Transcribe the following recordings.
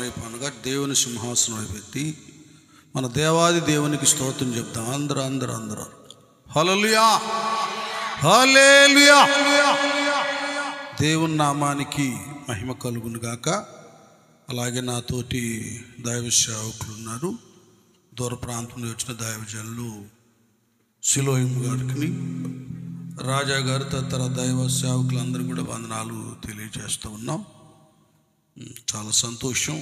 వైపు అనగా దేవుని సింహాసనం వైపు ఎత్తి మన దేవాది దేవునికి స్తోత్రం చెప్తాం. అందరూ హల్లెలూయా హల్లెలూయా. దేవుని నామానికి మహిమ కలుగును గాక. అలాగే నాతోటి దైవ సేవకులు ఉన్నారు. దూర ప్రాంతం నుంచి వచ్చిన దైవజనులు సిలోయిం గారికి, రాజా గారు, తదితర దైవ సేవకులందరూ కూడా వందనాలు తెలియజేస్తూ ఉన్నాం. చాలా సంతోషం.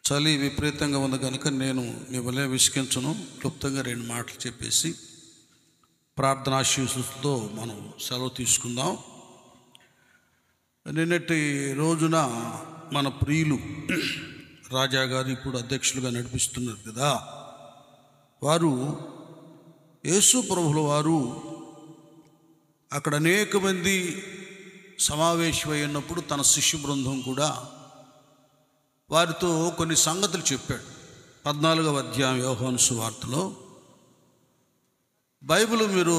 చలి విపరీతంగా ఉంది కనుక నేను మిమ్మల్ని విసిగించను. క్లుప్తంగా 2 మాటలు చెప్పేసి ప్రార్థనాశీస్సులతో మనం సెలవు తీసుకుందాం. నిన్నటి రోజున మన ప్రియులు రాజా గారు ఇప్పుడు అధ్యక్షులుగా నడిపిస్తున్నారు కదా, వారు యేసు ప్రభుల వారు అక్కడ అనేక మంది సమావేశమై ఉన్నప్పుడు తన శిష్య బృందం కూడా వారితో కొన్ని సంగతులు చెప్పాడు. 14వ అధ్యాయం యోహాను సువార్తలో బైబిల్ మీరు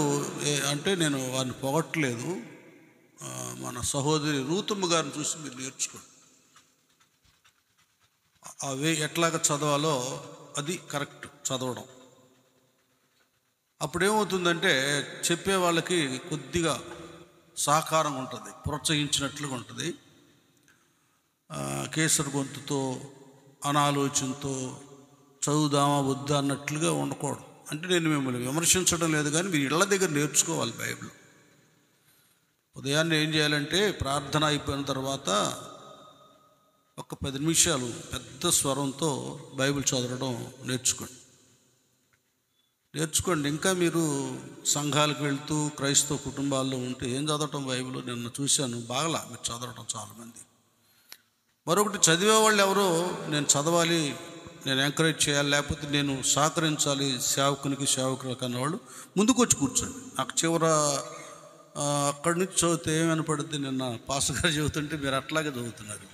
అంటే నేను వారిని పొగట్లేదు, మన సహోదరి రూతమ్మ గారిని చూసి మీరు నేర్చుకోండి. అవి ఎట్లాగ చదవాలో అది కరెక్ట్ చదవడం. అప్పుడేమవుతుందంటే చెప్పే వాళ్ళకి కొద్దిగా సహకారం ఉంటుంది, ప్రోత్సహించినట్లుగా ఉంటుంది. కేసరి గొంతుతో అనాలోచనతో చదువుదామా వద్దా అన్నట్లుగా ఉండకూడదు. అంటే నేను మిమ్మల్ని విమర్శించడం లేదు, కానీ మీరు ఇళ్ళ దగ్గర నేర్చుకోవాలి బైబిల్. ఉదయాన్నే ఏం చేయాలంటే ప్రార్థన అయిపోయిన తర్వాత ఒక 10 నిమిషాలు పెద్ద స్వరంతో బైబిల్ చదవడం నేర్చుకోండి. ఇంకా మీరు సంఘాలకు వెళ్తూ క్రైస్తవ కుటుంబాల్లో ఉంటే ఏం చదవటం బైబిల్ నిన్న చూశాను, బాగలా మీరు చదవటం చాలామంది. మరొకటి చదివేవాళ్ళు ఎవరో నేను చదవాలి, నేను ఎంకరేజ్ చేయాలి, లేకపోతే నేను సహకరించాలి సేవకులకు అన్నవాళ్ళు ముందుకు వచ్చి కూర్చోండి. నాకు చివర అక్కడి నుంచి చదివితే ఏమైనా పడుద్ది, నిన్న పాస్టర్ గారు చదువుతుంటే మీరు అట్లాగే చదువుతున్నారు.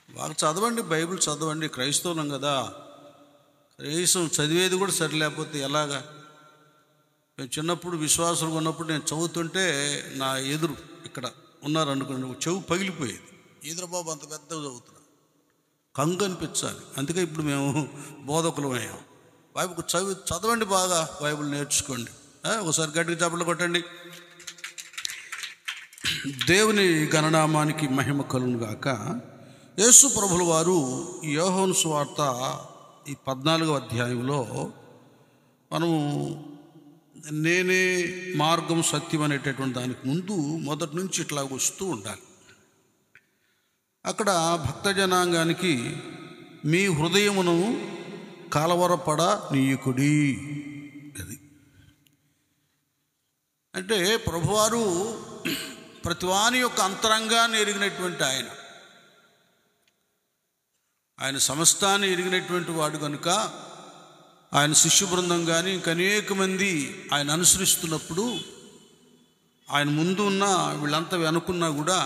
బాగా చదవండి, బైబిల్ చదవండి. క్రైస్తవులం కదా, కనీసం చదివేది కూడా సరి లేకపోతే ఎలాగా? మేము చిన్నప్పుడు విశ్వాసులు ఉన్నప్పుడు నేను చదువుతుంటే నా ఎదురు ఇక్కడ ఉన్నారనుకోండి, చెవు పగిలిపోయేది. ఈద్రబాబు అంత పెద్దగా చదువుతున్నా, కంగు అనిపించాలి. అందుకే ఇప్పుడు మేము బోధకులం అయ్యాం. బైబిల్ చదవండి, బాగా బైబిల్ నేర్చుకోండి. ఒకసారి గట్టిగా చప్పట్లు కొట్టండి. దేవుని గణనామానికి మహిమ కలుగును గాక. యేసు ప్రభుల వారు యోహాను సువార్త ఈ 14వ అధ్యాయంలో మనము నేనే మార్గం సత్యం అనేటటువంటి దానికి ముందు మొదటి నుంచి ఇట్లా వస్తూ ఉండాలి. అక్కడ భక్త జనాంగానికి మీ హృదయమును కలవరపడ నీయకుడి, అది అంటే ప్రభువారు ప్రతివాని యొక్క అంతరంగాన్ని ఎరిగినటువంటి ఆయన సమస్తాన్ని ఎరిగినటువంటి వాడు కనుక ఆయన శిష్య బృందం కానీ ఇంక అనేక మంది ఆయన అనుసరిస్తున్నప్పుడు ఆయన ముందు ఉన్న వీళ్ళంతా వెనుకున్నా కూడా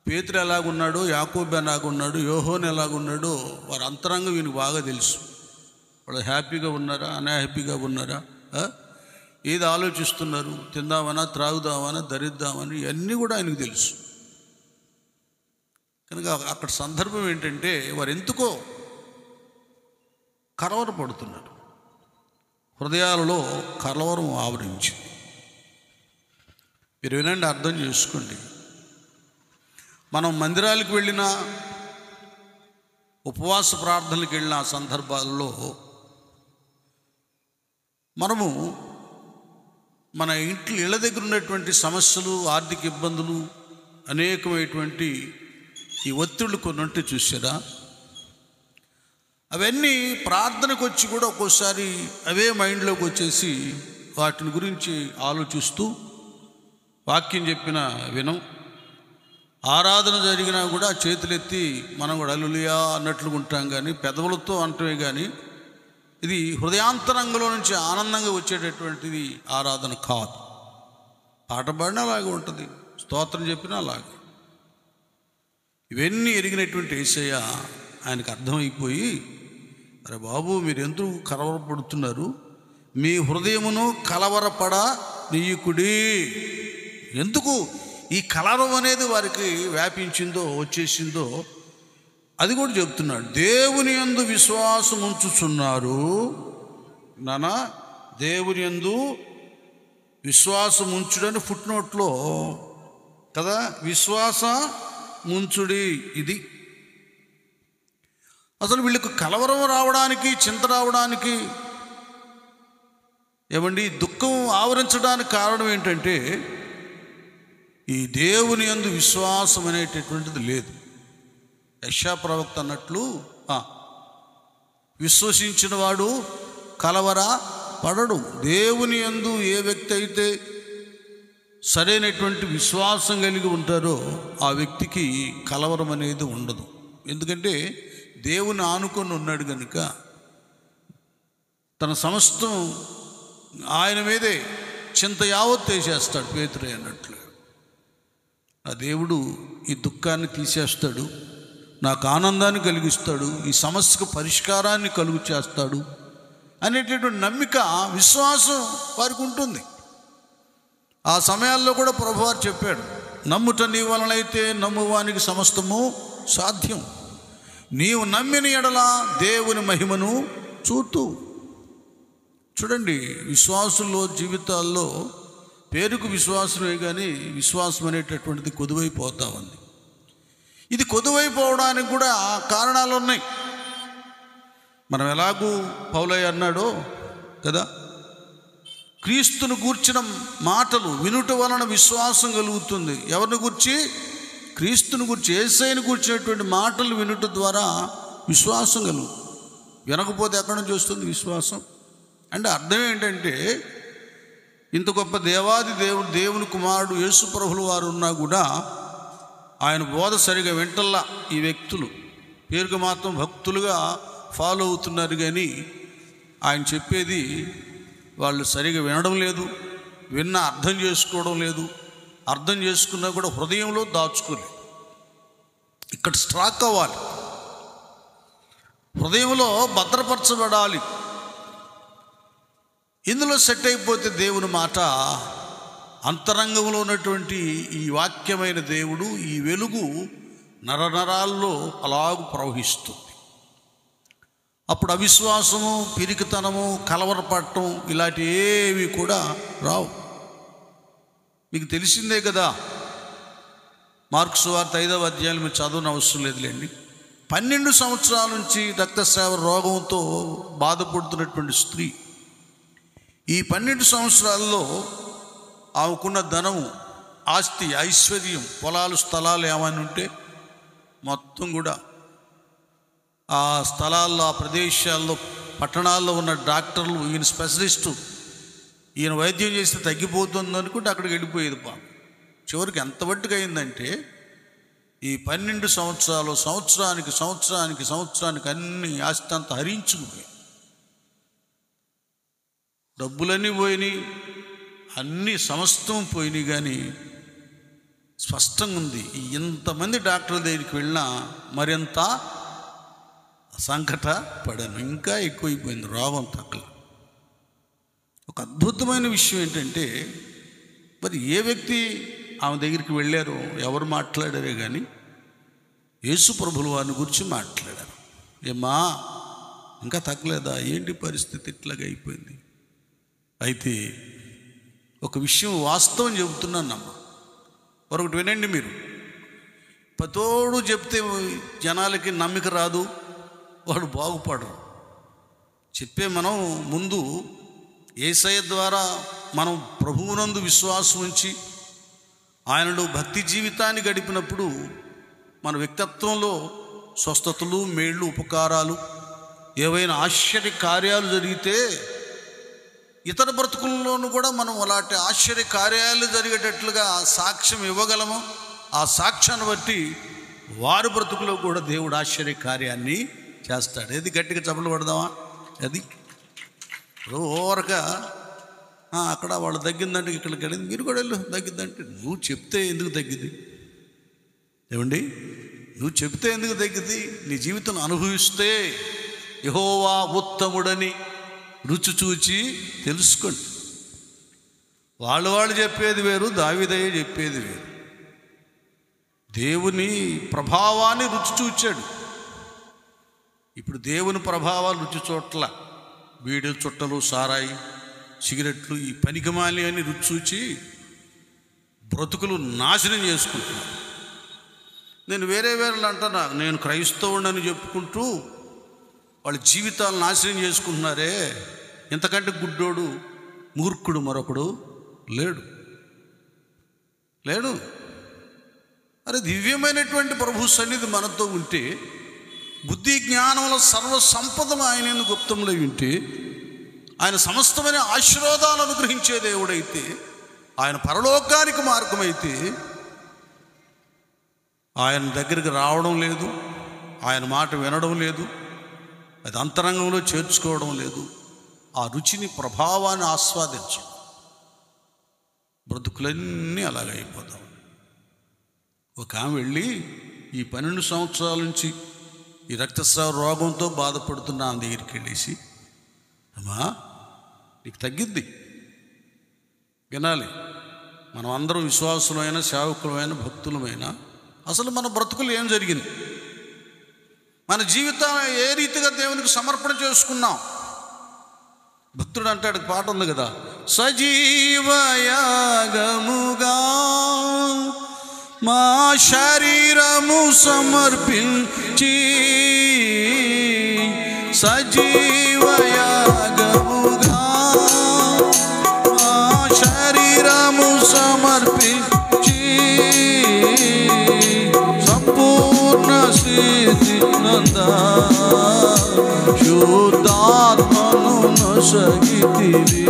పేతురు ఎలాగున్నాడో, యాకోబు ఎలాగున్నాడు, యోహోను ఎలాగున్నాడో వారి అంతరంగం వీనికి బాగా తెలుసు. వాళ్ళు హ్యాపీగా ఉన్నారా, అన్హ్యాపీగా ఉన్నారా, ఏది ఆలోచిస్తున్నారు, తిందామనా, త్రాగుదామనా, ధరిద్దామని, ఇవన్నీ కూడా ఆయనకు తెలుసు. కనుక అక్కడ సందర్భం ఏంటంటే వారు ఎందుకో కలవరపడుతున్నారు, హృదయాలలో కలవరం ఆవరించింది. మీరు వినండి, అర్థం చేసుకోండి. మనం మందిరాలకు వెళ్ళినా, ఉపవాస ప్రార్థనలకు వెళ్ళిన సందర్భాల్లో మనము మన ఇళ్ళ దగ్గర ఉన్నటువంటి సమస్యలు, ఆర్థిక ఇబ్బందులు, అనేకమైనటువంటి ఈ ఒత్తిళ్ళు కొన్ని ఉంటే చూసారా, అవన్నీ ప్రార్థనకు వచ్చి కూడా ఒక్కోసారి అవే మైండ్లోకి వచ్చేసి వాటిని గురించి ఆలోచిస్తూ వాక్యం చెప్పిన వినం, ఆరాధన జరిగినా కూడా చేతులెత్తి మనం కూడా హల్లెలూయా అన్నట్లుగా ఉంటాం, కానీ పెదవులతో అంటమే కానీ ఇది హృదయాంతరంగంలో నుంచి ఆనందంగా వచ్చేటటువంటిది ఆరాధన కాదు. పాట పాడినా అలాగే ఉంటుంది, స్తోత్రం చెప్పినా అలాగే. ఇవన్నీ ఎరిగినటువంటి యేసయ్య ఆయనకు అర్థమైపోయి, అరే బాబు మీరు ఎందుకు కలవరపడుతున్నారు, మీ హృదయమును కలవరపడ నీయకుడి. ఎందుకు ఈ కలవరం అనేది వారికి వ్యాపించిందో వచ్చేసిందో అది కూడా చెప్తున్నాడు. దేవుని యందు విశ్వాసం ఉంచుచున్నారు నానా, దేవుని యందు విశ్వాసం ఉంచుడని ఫుట్ నోట్లో కదా, విశ్వాస ముంచుడి. ఇది అసలు వీళ్ళకు కలవరం రావడానికి, చింత రావడానికి, ఏమండి దుఃఖం ఆవరించడానికి కారణం ఏంటంటే ఈ దేవుని యందు విశ్వాసం అనేటటువంటిది లేదు. యెషయా ప్రవక్త అన్నట్లు విశ్వసించిన వాడు కలవర పడడు. దేవుని యందు ఏ వ్యక్తి అయితే సరైనటువంటి విశ్వాసం కలిగి ఉంటారో ఆ వ్యక్తికి కలవరం అనేది ఉండదు. ఎందుకంటే దేవుని ఆనుకొని ఉన్నాడు కనుక తన సమస్తం ఆయన మీదే చింత యావత్ వేసేస్తాడు. పేతురు అన్నట్లు ఆ దేవుడు ఈ దుఃఖాన్ని తీసేస్తాడు, నాకు ఆనందాన్ని కలిగిస్తాడు, ఈ సమస్యకు పరిష్కారాన్ని కలుగు చేస్తాడు అనేటటువంటి నమ్మిక, విశ్వాసం వారికి ఉంటుంది. ఆ సమయాల్లో కూడా ప్రభువారు చెప్పాడు, నమ్ముట నీ వలనైతే నమ్మువానికి సమస్తము సాధ్యం. నీవు నమ్మిన ఎడల దేవుని మహిమను చూతూ. చూడండి, విశ్వాసుల్లో జీవితాల్లో పేరుకు విశ్వాసమే కానీ విశ్వాసం అనేటటువంటిది కొదువైపోతా ఉంది. ఇది కొదువైపోవడానికి కూడా కారణాలు ఉన్నాయి. మనం ఎలాగూ పౌలయ్య అన్నాడో కదా, క్రీస్తును గూర్చిన మాటలు వినుట వలన విశ్వాసం కలుగుతుంది. ఎవరిని గూర్చి? క్రీస్తుని గూర్చి, యేసయ్యను గూర్చినటువంటి మాటలు వినుట ద్వారా విశ్వాసం కలుగుతుంది. వినకపోతే ఎక్కడి నుంచి వస్తుంది విశ్వాసం? అంటే అర్థం ఏంటంటే ఇంత గొప్ప దేవాది దేవుని కుమారుడు యేసు ప్రభువుల వారు ఉన్నా కూడా ఆయన బోధ సరిగా వింటల్లా. ఈ వ్యక్తులు పేరుకు మాత్రం భక్తులుగా ఫాలో అవుతున్నారు కానీ ఆయన చెప్పేది వాళ్ళు సరిగా వినడం లేదు, విన్నా అర్థం చేసుకోవడం లేదు, అర్థం చేసుకున్నా కూడా హృదయంలో దాచుకోలేదు. ఇక్కడ స్ట్రాక్ అవ్వాలి, హృదయంలో భద్రపరచబడాలి. ఇందులో సెట్ అయిపోతే దేవుని మాట, అంతరంగంలో ఉన్నటువంటి ఈ వాక్యమైన దేవుడు, ఈ వెలుగు నరనరాల్లో అలాగూ ప్రవహిస్తుంది. అప్పుడు అవిశ్వాసము, పిరికితనము, కలవరపడటం ఇలాంటి ఏవి కూడా రావు. మీకు తెలిసిందే కదా, మార్కు సువార్త 5వ అధ్యాయం మీరు చదవని అవసరం లేదులేండి. 12 సంవత్సరాల నుంచి రక్తస్రావ రోగంతో బాధపడుతున్నటువంటి స్త్రీ, ఈ 12 సంవత్సరాల్లో ఆమెకున్న ధనము, ఆస్తి, ఐశ్వర్యం, పొలాలు, స్థలాలు ఏమైనా ఉంటే మొత్తం కూడా ఆ స్థలాల్లో, ఆ ప్రదేశాల్లో, పట్టణాల్లో ఉన్న డాక్టర్లు, ఈయన స్పెషలిస్టు, ఈయన వైద్యం చేస్తే తగ్గిపోతుంది అనుకుంటే అక్కడికి వెళ్ళిపోయేది. చివరికి ఎంత మట్టుకు అయిందంటే ఈ 12 సంవత్సరాలు, సంవత్సరానికి అన్ని ఆస్తి అంతా హరించుకుపోయి, డబ్బులన్నీ పోయినాయి, అన్నీ సమస్తం పోయినాయి. కానీ స్పష్టంగా ఉంది, ఇంతమంది డాక్టర్ల దగ్గరికి వెళ్ళినా మరింత సంకట పడాను, ఇంకా ఎక్కువైపోయింది రోగం తగ్గల. ఒక అద్భుతమైన విషయం ఏంటంటే, మరి ఏ వ్యక్తి ఆమె దగ్గరికి వెళ్ళారో, ఎవరు మాట్లాడారే కానీ యేసు ప్రభుల వారిని గురించి మాట్లాడారు. ఏమ్మా ఇంకా తగ్గలేదా? ఏంటి పరిస్థితి ఇట్లాగా అయిపోయింది? అయితే ఒక విషయం వాస్తవం చెబుతున్నానమ్మా, మరొకటి వినండి మీరు. పతోడు చెప్తే జనాలకి నమ్మిక రాదు, వాడు బాగుపడరు. చెప్పే మనం ముందు యేసయ్య ద్వారా మనం ప్రభువునందు విశ్వాసం ఉంచి ఆయనలో భక్తి జీవితాన్ని గడిపినప్పుడు మన వ్యక్తిత్వంలో స్వస్థతలు, మేళ్ళు, ఉపకారాలు, ఏవైనా ఆశ్చర్య కార్యాలు జరిగితే ఇతర బ్రతుకుల్లోనూ కూడా మనం అలాంటి ఆశ్చర్య కార్యాలు జరిగేటట్లుగా సాక్ష్యం ఇవ్వగలము. ఆ సాక్ష్యాన్ని బట్టి వారి బ్రతుకులో కూడా దేవుడు ఆశ్చర్య కార్యాన్ని చేస్తాడు. ఏది గట్టిగా చప్పట్లు పడదామా? అది ఓరగా అక్కడ వాళ్ళు తగ్గిందంటే ఇక్కడ కలిగింది, మీరు కూడా వెళ్ళు తగ్గిద్దంటే, నువ్వు చెప్తే ఎందుకు తగ్గింది? ఏమండి, నువ్వు చెప్తే ఎందుకు తగ్గింది? నీ జీవితం అనుభవిస్తే యెహోవా ఉత్తముడని రుచి చూచి తెలుసుకోండి. వాళ్ళు చెప్పేది వేరు, దావీదయ్య చెప్పేది వేరు. దేవుని ప్రభావాన్ని రుచి చూచాడు. ఇప్పుడు దేవుని ప్రభావాలు రుచి చూట్ల బీడీలు, చుట్టలు, సారాయి, సిగరెట్లు, ఈ పనికిమాలి అని రుచి చూచి బ్రతుకులు నాశనం చేసుకుంటున్నారు. నేను వేరే అంటున్నా, నేను క్రైస్తవుడని చెప్పుకుంటూ వాళ్ళ జీవితాలు నాశనం చేసుకుంటున్నారే. ఇంతకంటే గుడ్డోడు, మూర్ఖుడు మరొకడు లేడు. అరే, దివ్యమైనటువంటి ప్రభు సన్నిధి మనతో ఉంటే, బుద్ధి జ్ఞానముల సర్వ సంపదలు ఆయన గుప్తంలో ఉంటే, ఆయన సమస్తమైన ఆశీర్వాదాలు అనుగ్రహించే దేవుడైతే, ఆయన పరలోకానికి మార్గమైతే, ఆయన దగ్గరికి రావడం లేదు, ఆయన మాట వినడం లేదు, అది అంతరంగంలో చేర్చుకోవడం లేదు, ఆ రుచిని, ప్రభావాన్ని ఆస్వాదించడం, బ్రతుకులన్నీ అలాగైపోతాం. ఒక ఆమె వెళ్ళి ఈ 12 సంవత్సరాల నుంచి ఈ రక్తస్రావ రోగంతో బాధపడుతున్న ఆమె దగ్గరికి వెళ్ళేసి, అమ్మా నీకు తగ్గిద్ది, వినాలి. మనం అందరం విశ్వాసులమైన, సేవకులమైన, భక్తులమైన, అసలు మన బ్రతుకులు ఏం జరిగింది, మన జీవితాన్ని ఏ రీతిగా దేవునికి సమర్పణ చేసుకున్నాం. భక్తుడు అంటాడు, పాట ఉంది కదా, సజీవయాగముగా మా శరీరము సమర్పించి, సజీవయాగముగా మా శరీరము సమర్పించి, సంపూర్ణ స్థితి నందా శుద్ధాత్మను నొసగితివి,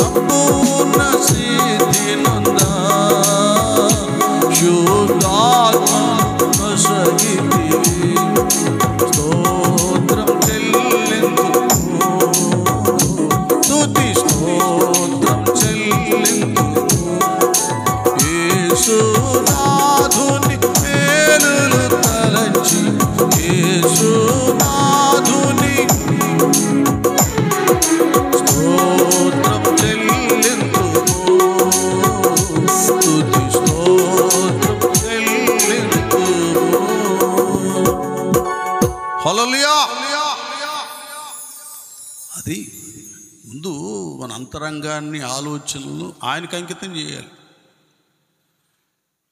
సంపూర్ణ స్థితి నందా శుద్ధాత్మను నొసగితివి. స్తోత్రం చెల్లింతుము, స్తుతి స్తోత్రం చెల్లింతుము, యేసునాథుని మేలులు తలచి, యేసునాథుని స్తోత్రం చెల్లింతుము, స్తుతి స్తోత్రం చెల్లింతుము. హల్లెలూయా. అది ముందు మన అంతరంగాన్ని, ఆలోచనలను ఆయనకు అంకితం చేయాలి.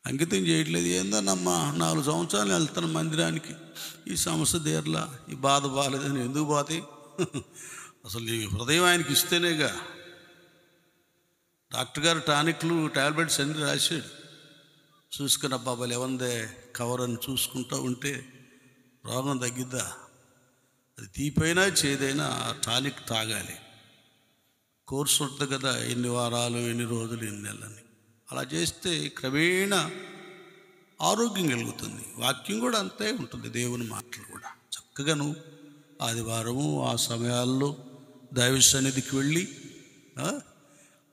అంకితం చేయట్లేదు. ఏందన్నమ్మా 4 సంవత్సరాలు వెళ్తాను మందిరానికి, ఈ సమస్య తీరలా, ఈ బాధ బాగాలేదని. ఎందుకు పోతాయి? అసలు నీ హృదయం ఆయనకి ఇస్తేనేగా. డాక్టర్ గారు టానిక్లు, టాబ్లెట్స్ అన్నీ రాశాడు. చూసుకున్న బాబాలు ఎవందే కవర్ అని చూసుకుంటూ ఉంటే రోగం తగ్గిద్దా? అది తీపైనా చేదైనా టానిక్ తాగాలి. కోర్సు ఉంటుంది కదా, ఎన్ని వారాలు, ఎన్ని రోజులు, ఎన్ని నెలలని. అలా చేస్తే క్రమేణా ఆరోగ్యం కలుగుతుంది. వాక్యం కూడా అంతే ఉంటుంది, దేవుని మాటలు కూడా. చక్కగా నువ్వు ఆదివారము ఆ సమయాల్లో దైవ సన్నిధికి వెళ్ళి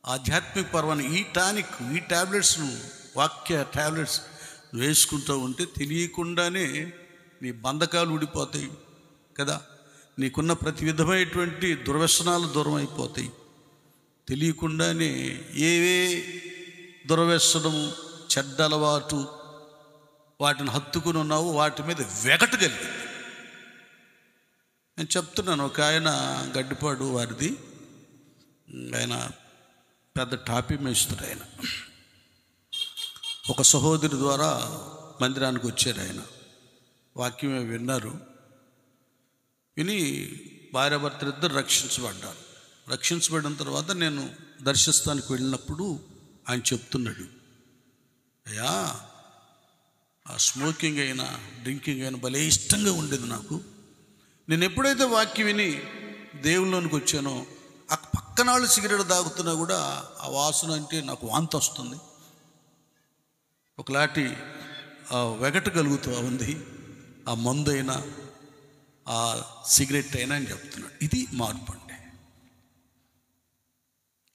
ఆధ్యాత్మిక పర్వాన్ని, ఈ టానిక్, ఈ ట్యాబ్లెట్స్ను, వాక్య ట్యాబ్లెట్స్ వేసుకుంటూ ఉంటే తెలియకుండానే నీ బంధకాలు ఊడిపోతాయి కదా, నీకున్న ప్రతి విధమైనటువంటి దుర్వ్యసనాలు దూరం అయిపోతాయి. తెలియకుండానే ఏవే దుర్వ్యసనము, చెడ్డ అలవాటు వాటిని హత్తుకుని ఉన్నావు, వాటి మీద వెగటు కలిగింది. నేను చెప్తున్నాను, ఒక ఆయన గడ్డిపాడు వారిది, ఆయన పెద్ద టాపీ మేస్తుడు. ఆయన ఒక సహోదరి ద్వారా మందిరానికి వచ్చారు. ఆయన వాక్యమే విన్నారు. విని భార్యాభర్తలు ఇద్దరు రక్షించబడ్డారు. రక్షించబడిన తర్వాత నేను దర్శిస్తానికి వెళ్ళినప్పుడు ఆయన చెప్తున్నాడు, అయ్యా ఆ స్మోకింగ్ అయినా డ్రింకింగ్ అయినా భలే ఇష్టంగా ఉండేది నాకు. నేను ఎప్పుడైతే వాక్యం విని దేవుళ్ళలోనికి వచ్చానో, ఆ పక్కన వాళ్ళు సిగరెట్ తాగుతున్నా కూడా ఆ వాసన అంటే నాకు వాంతి వస్తుంది, ఒకలాంటి వెగటు కలుగుతూ ఉంది. ఆ మందు అయినా ఆ సిగరెట్ అయినా అని చెప్తున్నాడు. ఇది మార్పు అంటే.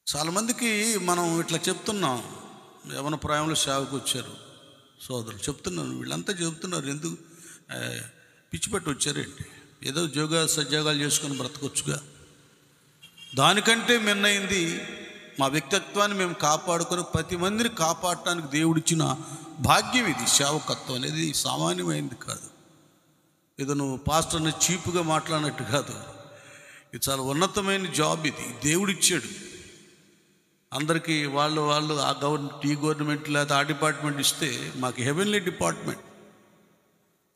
చాలామందికి మనం ఇట్లా చెప్తున్నాం. యవన ప్రాయంలో సేవకు వచ్చారు సోదరులు, చెప్తున్నాను, వీళ్ళంతా చెబుతున్నారు, ఎందుకు పిచ్చిపెట్టి వచ్చారేంటి, ఏదో ఉద్యోగ సద్యోగాలు చేసుకొని బ్రతకొచ్చుగా. దానికంటే మిన్నైంది మా వ్యక్తిత్వాన్ని మేము కాపాడుకొని 10 మందిని కాపాడటానికి దేవుడిచ్చిన భాగ్యం ఇది. సేవకత్వం అనేది సామాన్యమైనది కాదు. ఏదో నువ్వు పాస్టర్ని చీపుగా మాట్లాడినట్టు కాదు. ఇది చాలా ఉన్నతమైన జాబ్. ఇది దేవుడిచ్చాడు అందరికీ. వాళ్ళు ఆ గవర్నమెంట్ లేదా ఆ డిపార్ట్మెంట్ ఇస్తే మాకు హెవెన్లీ డిపార్ట్మెంట్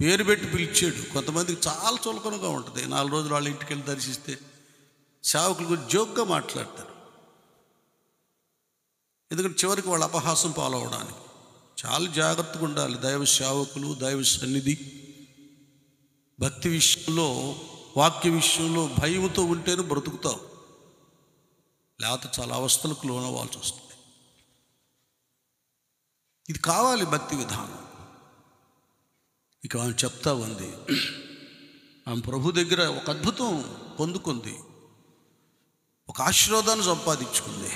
పేరు పెట్టి పిలిచాడు. కొంతమందికి చాలా చులకనగా ఉంటుంది. 4 రోజులు వాళ్ళ ఇంటికి వెళ్ళి దర్శిస్తే సేవకులు గురించి జోక్గా మాట్లాడతారు. ఎందుకంటే చివరికి వాళ్ళ అపహాసం పాలవడానికి చాలా జాగ్రత్తగా ఉండాలి. దైవ సేవకులు, దైవ సన్నిధి, భక్తి విషయంలో, వాక్య విషయంలో భయంతో ఉంటేనే బ్రతుకుతావు. లేకపోతే చాలా అవస్థలకు లోనవ్వాల్సి వస్తుంది. ఇది కావాలి భక్తి విధానం. ఇక ఆమె చెప్తా ఉంది, ఆమె ప్రభు దగ్గర ఒక అద్భుతం పొందుకుంది, ఒక ఆశీర్వాదాన్ని సంపాదించుకుంది.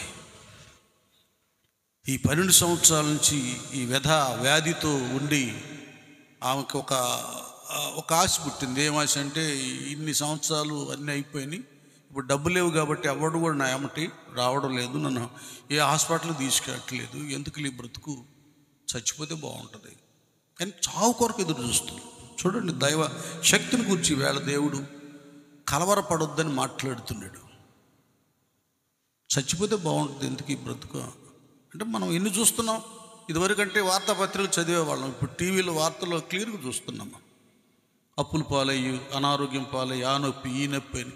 ఈ 12 సంవత్సరాల నుంచి ఈ వ్యాధితో ఉండి ఆమెకు ఒక ఆశ పుట్టింది. ఏం ఆశ అంటే, ఇన్ని సంవత్సరాలు అన్నీ అయిపోయినాయి, ఇప్పుడు డబ్బు లేవు కాబట్టి ఎవడు కూడా నా ఏమటి రావడం లేదు, నన్ను ఏ హాస్పిటల్కి తీసుకెళ్ళట్లేదు, ఎందుకు ఈ బ్రతుకు, చచ్చిపోతే బాగుంటుంది కానీ చావు కొరకు ఎదురు చూస్తుంది. చూడండి, దైవ శక్తిని గురించి వేళ దేవుడు కలవరపడొద్దని మాట్లాడుతున్నాడు. చచ్చిపోతే బాగుంటుంది, ఎందుకు ఈ బ్రతుకు అంటే మనం ఎన్ని చూస్తున్నాం. ఇదివరకంటే వార్తాపత్రికలు చదివేవాళ్ళం, ఇప్పుడు టీవీలో వార్తల్లో క్లియర్గా చూస్తున్నాం. అప్పుల పాలయ్యి, అనారోగ్యం పాలయ్యి, ఆ నొప్పి ఈ నొప్పి అని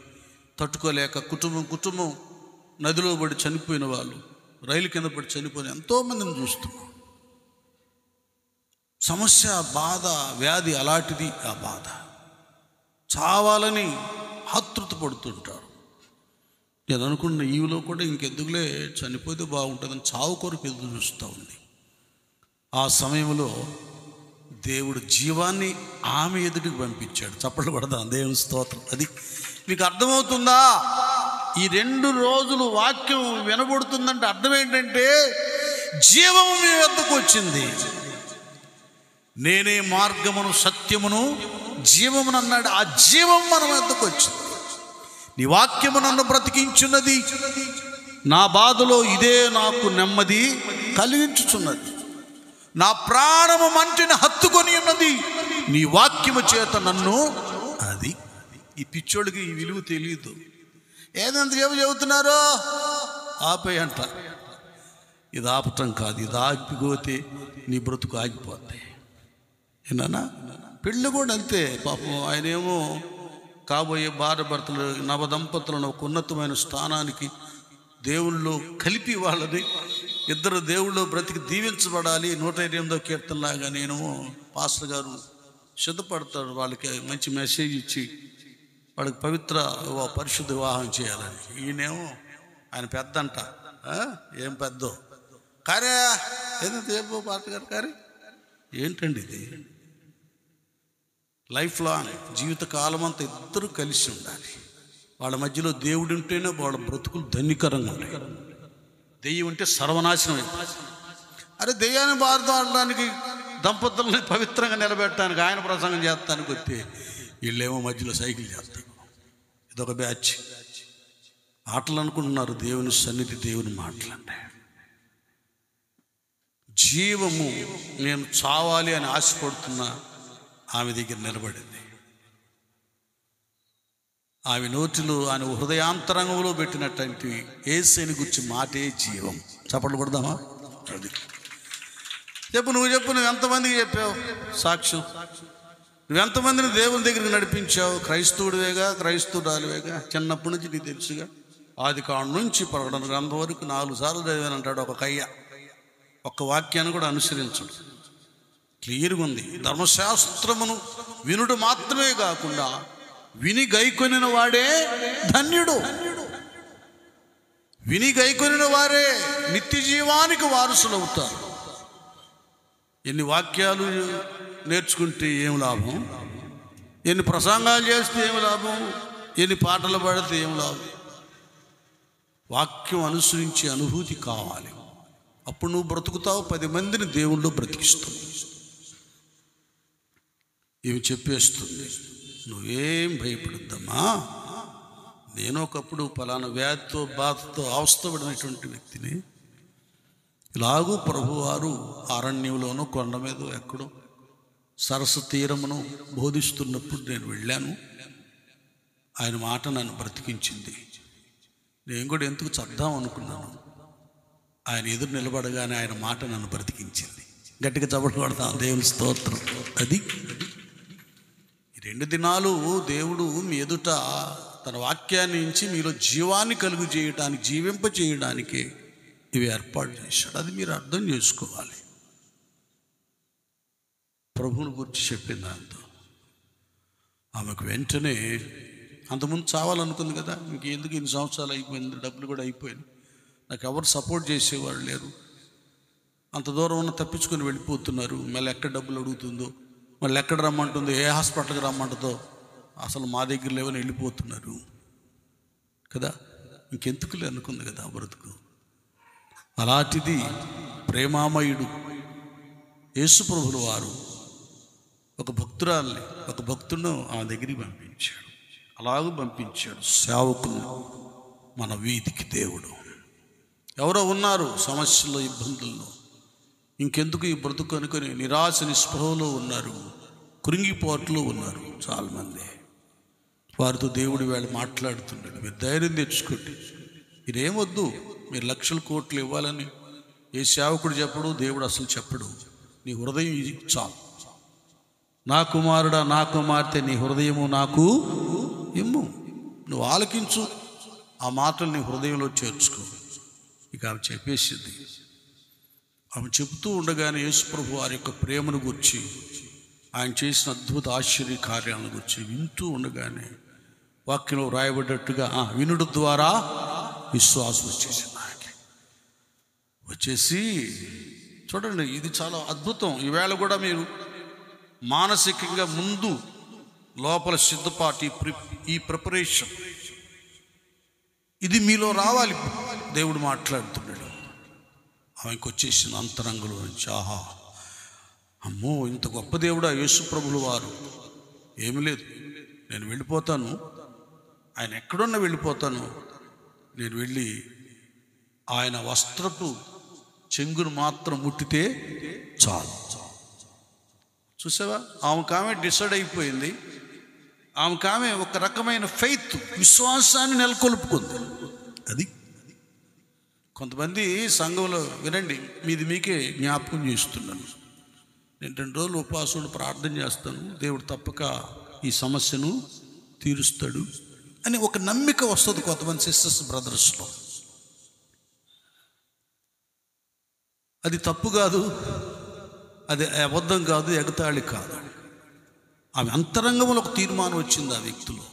తట్టుకోలేక కుటుంబం నదిలో పడి చనిపోయిన వాళ్ళు, రైలు కింద పడి చనిపోయిన ఎంతోమందిని చూస్తున్నాం. సమస్య, బాధ, వ్యాధి అలాంటిది. ఆ బాధ చావాలని ఆతృత పడుతుంటారు. నేను అనుకున్న ఈవిలో కూడా ఇంకెందుకులే చనిపోతే బాగుంటుందని చావు కొరకు ఎదురు చూస్తూ ఉంది. ఆ సమయంలో దేవుడు జీవాన్ని ఆమె ఎదుటికి పంపించాడు. చప్పట్లు కొడదాం, దేవుని స్తోత్రం. అది మీకు అర్థమవుతుందా? ఈ 2 రోజులు వాక్యం వినబడుతుందంటే అర్థం ఏంటంటే, జీవము మీ వద్దకు వచ్చింది. నేనే మార్గమును, సత్యమును, జీవమును అన్నాడు. ఆ జీవం మన వద్దకు వచ్చింది. నీ వాక్యము నన్ను బ్రతికించున్నది, నా బాధలో ఇదే నాకు నెమ్మది కలిగించుచున్నది, నా ప్రాణము మంటిని హత్తుకొని ఉన్నది, నీ వాక్యము చేత నన్ను. అది ఈ పిచ్చోడికి ఈ విలువ తెలియదు. ఏదంత చెబుతున్నారో ఆపేయంట. ఇది ఆపటం కాదు, ఇది ఆగిపోతే నీ బ్రతుకు ఆగిపోతాయి. ఏనా పెళ్ళి కూడా అంతే. పాపం ఆయనేమో కాబోయే భార్య భర్తలు నవదంపతులను ఒక ఉన్నతమైన స్థానానికి దేవుళ్ళు కలిపి వాళ్ళని ఇద్దరు దేవుళ్ళు బ్రతికి దీవించబడాలి. 128వ కీర్తనలాగా నేను పాస్టర్ గారు సిద్ధపడతాడు, వాళ్ళకి మంచి మెసేజ్ ఇచ్చి వాళ్ళకి పవిత్ర పరిశుద్ధ వివాహం చేయాలని. ఈయనేమో ఆయన పెద్ద అంట. ఏం పెద్దో కారే, ఏదో ఏమో పాస్టర్ గారు కారే ఏంటండి ఇది? లైఫ్ లాంగ్ జీవితకాలం అంతా ఇద్దరు కలిసి ఉండాలి. వాళ్ళ మధ్యలో దేవుడు ఉంటేనే వాళ్ళ బ్రతుకులు ధన్యకరంగా ఉంటాయి. దెయ్యం ఉంటే సర్వనాశనం అయిపోతుంది. అరే దెయ్యాన్ని బాధపడడానికి, దంపతుల్ని పవిత్రంగా నిలబెట్టడానికి, ఆయన ప్రసంగం చేస్తానికి వస్తే వీళ్ళేమో మధ్యలో సైకిల్ చేస్తారు. ఇదొక బ్యాచ్. ఆటలు అనుకుంటున్నారు, దేవుని సన్నిధి, దేవుని మాటలంటే. జీవము నేను చావాలి అని ఆశపడుతున్నా ఆమె దగ్గర నిలబడింది. ఆమె నోటిలో, ఆయన హృదయాంతరంగంలో పెట్టినటువంటి యేసుని గురించి మాటే జీవం. చప్పట్లు కొడదామా? చెప్పు, నువ్వు ఎంతమందికి చెప్పావు సాక్ష్యం? నువ్వెంతమందిని దేవుని దగ్గరికి నడిపించావు? క్రైస్తవుడివేగా, క్రైస్తవురాలివేగా. చిన్నప్పటి నుంచి నీకు తెలుసుగా. ఆదికాండం నుంచి ప్రకటన గ్రంథం వరకు 4 సార్లు చదివానంటాడు ఒక కయ్య. ఒక్క వాక్యాన్ని కూడా అనుసరించడు. క్లియర్గా ఉంది. ధర్మశాస్త్రమును వినుడు మాత్రమే కాకుండా విని గైకొనిన వాడే ధన్యుడు. విని గైకొనిన వారే నిత్య జీవానికి వారసులు అవుతారు. ఎన్ని వాక్యాలు నేర్చుకుంటే ఏం లాభం? ఎన్ని ప్రసంగాలు చేస్తే ఏం లాభం? ఎన్ని పాటలు పాడితే ఏం లాభం? వాక్యం అనుసరించే అనుభూతి కావాలి. అప్పుడు నువ్వు బ్రతుకుతావు, 10 మందిని దేవుళ్ళు బ్రతికిస్తావు. ఇవి చెప్పేస్తుంది, నువ్వేం భయపడద్దమ్మా, నేను ఒకప్పుడు పలానా వ్యాధితో బాధతో అవస్థపడినటువంటి వ్యక్తిని. ఇలాగూ ప్రభువారు అరణ్యంలోనూ కొండ మీద ఎక్కడో సరస్సు తీరమును బోధిస్తున్నప్పుడు నేను వెళ్ళాను. ఆయన మాట నన్ను బ్రతికించింది. నేను కూడా ఎందుకు చద్దాం అనుకున్నాను. ఆయన ఎదురు నిలబడగానే ఆయన మాట నన్ను బ్రతికించింది. గట్టిగా చప్పట్లు కొడతాం, దేవుని స్తోత్రం. అది 2 దినాలు దేవుడు మీ ఎదుట తన వాక్యాన్ని ఇచ్చి మీలో జీవాన్ని కలుగు చేయడానికి, జీవింప చేయడానికి ఇవి ఏర్పాటు చేశాడు. అది మీరు అర్థం చేసుకోవాలి. ప్రభువుని గురించి చెప్పిన దాంతో ఆమెకు వెంటనే, అంతకుముందు చావాలనుకుంది కదా, ఇంకెందుకు ఇన్ని సంవత్సరాలు అయిపోయింది, డబ్బులు కూడా అయిపోయింది, నాకు ఎవరు సపోర్ట్ చేసేవాళ్ళు లేరు, అంత దూరం ఉన్న తప్పించుకొని వెళ్ళిపోతున్నారు, మళ్ళీ ఎక్కడ డబ్బులు అడుగుతుందో, మళ్ళీ ఎక్కడ రమ్మంటుందో, ఏ హాస్పిటల్కి రమ్మంటుందో, అసలు మా దగ్గర లేవని వెళ్ళిపోతున్నారు కదా, ఇంకెందుకులే అనుకుంది కదా బ్రతుకు. అలాంటిది ప్రేమామయుడు యేసుప్రభుల వారు ఒక భక్తురాల్ని, ఒక భక్తుడిని ఆమె దగ్గరికి పంపించాడు. అలాగూ పంపించాడు సేవకుని మన వీధికి. దేవుడు ఎవరో ఉన్నారు సమస్యల్లో, ఇబ్బందుల్లో, ఇంకెందుకు ఈ బ్రతుకు అనుకొని నిరాశ నిస్పృహలో ఉన్నారు, కృంగిపోట్లు ఉన్నారు చాలామంది. వారితో దేవుడు వేళ మాట్లాడుతున్నాడు. మీరు ధైర్యం తెచ్చుకోండి, మీరేమొద్దు, మీరు లక్షల కోట్లు ఇవ్వాలని ఏ సేవకుడు చెప్పడు, దేవుడు అసలు చెప్పడు. నీ హృదయం ఇది చాలు. నా కుమారుడా, నా కుమార్తె, నీ హృదయము నాకు ఇమ్ము. నువ్వు ఆలకించు, ఆ మాటలు నీ హృదయంలో చేర్చుకో. ఇక ఆమె చెప్పేసింది. ఆమె చెబుతూ ఉండగానే యేసుప్రభు వారి యొక్క ప్రేమను గురించి, ఆయన చేసిన అద్భుత ఆశ్చర్య కార్యాలను గురించి వింటూ ఉండగానే వాక్యంలో రాయబడ్డట్టుగా వినుడు ద్వారా విశ్వాసం వచ్చేసింది. వచ్చేసి చూడండి, ఇది చాలా అద్భుతం. ఈవేళ కూడా మీరు మానసికంగా ముందు లోపల సిద్ధపాటు, ఈ ప్రిపరేషన్ ఇది మీలో రావాలి. దేవుడు మాట్లాడుతున్నాడు. ఆమెకు వచ్చేసిన అంతరంగంలో నుంచి, ఆహా, అమ్మో, ఇంత గొప్ప దేవుడా యేసు ప్రభుల వారు. ఏమి లేదు, నేను వెళ్ళిపోతాను, ఆయన ఎక్కడున్నా వెళ్ళిపోతాను, నేను వెళ్ళి ఆయన వస్త్రపు చెంగును మాత్రం ముట్టితే చాలు. చూసావా, ఆమె డిసైడ్ అయిపోయింది. ఆమె ఒక రకమైన ఫెయిత్, విశ్వాసాన్ని నెలకొల్పుకుంది. అది కొంతమంది సంఘంలో వినండి, మీకే జ్ఞాపకం చేస్తున్నాను. నేను 2 రోజులు ఉపవాసం ప్రార్థన చేస్తాను, దేవుడు తప్పక ఈ సమస్యను తీరుస్తాడు అని ఒక నమ్మిక వస్తుంది కొంతమంది సిస్టర్స్, బ్రదర్స్లో. అది తప్పు కాదు, అది అబద్ధం కాదు, ఎగతాళి కాదు. ఆమె అంతరంగంలో ఒక తీర్మానం వచ్చింది ఆ వ్యక్తిలో.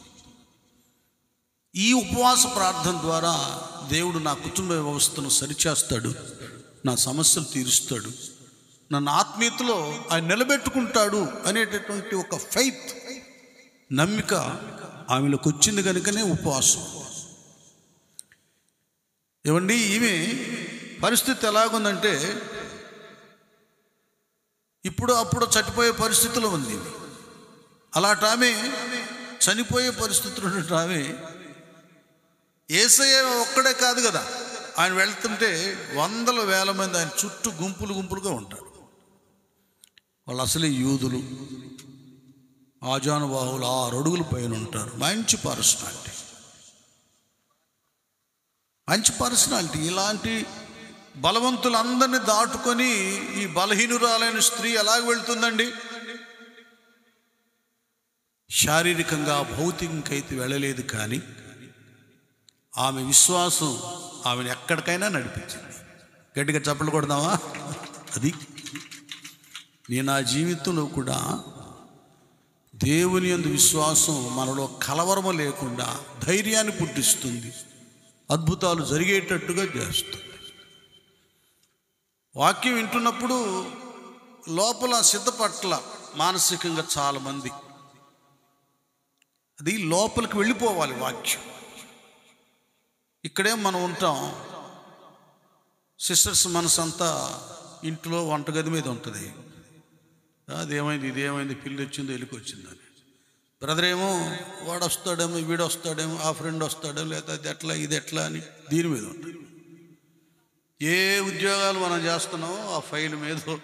ఈ ఉపవాస ప్రార్థన ద్వారా దేవుడు నా కుటుంబ వ్యవస్థను సరిచేస్తాడు, నా సమస్యలు తీరుస్తాడు, నన్ను ఆత్మీయతలో ఆయన నిలబెట్టుకుంటాడు అనేటటువంటి ఒక ఫెయిత్, నమ్మిక ఆమెలోకి వచ్చింది కనుకనే ఉపవాసం. ఏమండి, ఈమె పరిస్థితి ఎలాగుందంటే ఇప్పుడు అప్పుడు చనిపోయే పరిస్థితిలో ఉంది. అలాంటి ఆమె చనిపోయే పరిస్థితులు ఉన్నట్టు ఆమె, యేసయ్య ఒక్కడే కాదు కదా, ఆయన వెళ్తుంటే వందల వేల మంది ఆయన చుట్టూ గుంపులుగా ఉంటారు. వాళ్ళు అసలే యూదులు, ఆజానుబాహులు, 6 అడుగుల పైన ఉంటారు. మంచి పర్సనాలిటీ. ఇలాంటి బలవంతులందరినీ దాటుకొని ఈ బలహీనురాలైన స్త్రీ ఎలాగ వెళ్తుందండి? శారీరకంగా, భౌతికంగా అయితే వెళ్ళలేదు, కానీ ఆమె విశ్వాసం ఆమెను ఎక్కడికైనా నడిపించింది. గట్టిగా చప్పట్లు కొడదామా? అది నేను నా జీవితంలో కూడా దేవుని యందు విశ్వాసం మనలో కలవరము లేకుండా ధైర్యాన్ని పుట్టిస్తుంది, అద్భుతాలు జరిగేటట్టుగా చేస్తుంది. వాక్యం వింటున్నప్పుడు లోపల సిద్ధపట్ల మానసికంగా చాలామంది, అది లోపలికి వెళ్ళిపోవాలి వాక్యం. ఇక్కడే మనం ఉంటాం, సిస్టర్స్ మనసంతా ఇంట్లో వంటగది మీద ఉంటుంది. అదేమైంది, ఇదేమైంది, పిల్లి వచ్చిందో ఎలుక వచ్చిందని. బ్రదర్ ఏమో వాడు వస్తాడేమో, వీడు వస్తాడేమో, ఆ ఫ్రెండ్ వస్తాడేమో, లేదా అది ఎట్లా ఇది ఎట్లా అని దీని మీద ఉంటుంది. ఏ ఉద్యోగాలు మనం చేస్తున్నామో ఆ ఫైల్ మీదో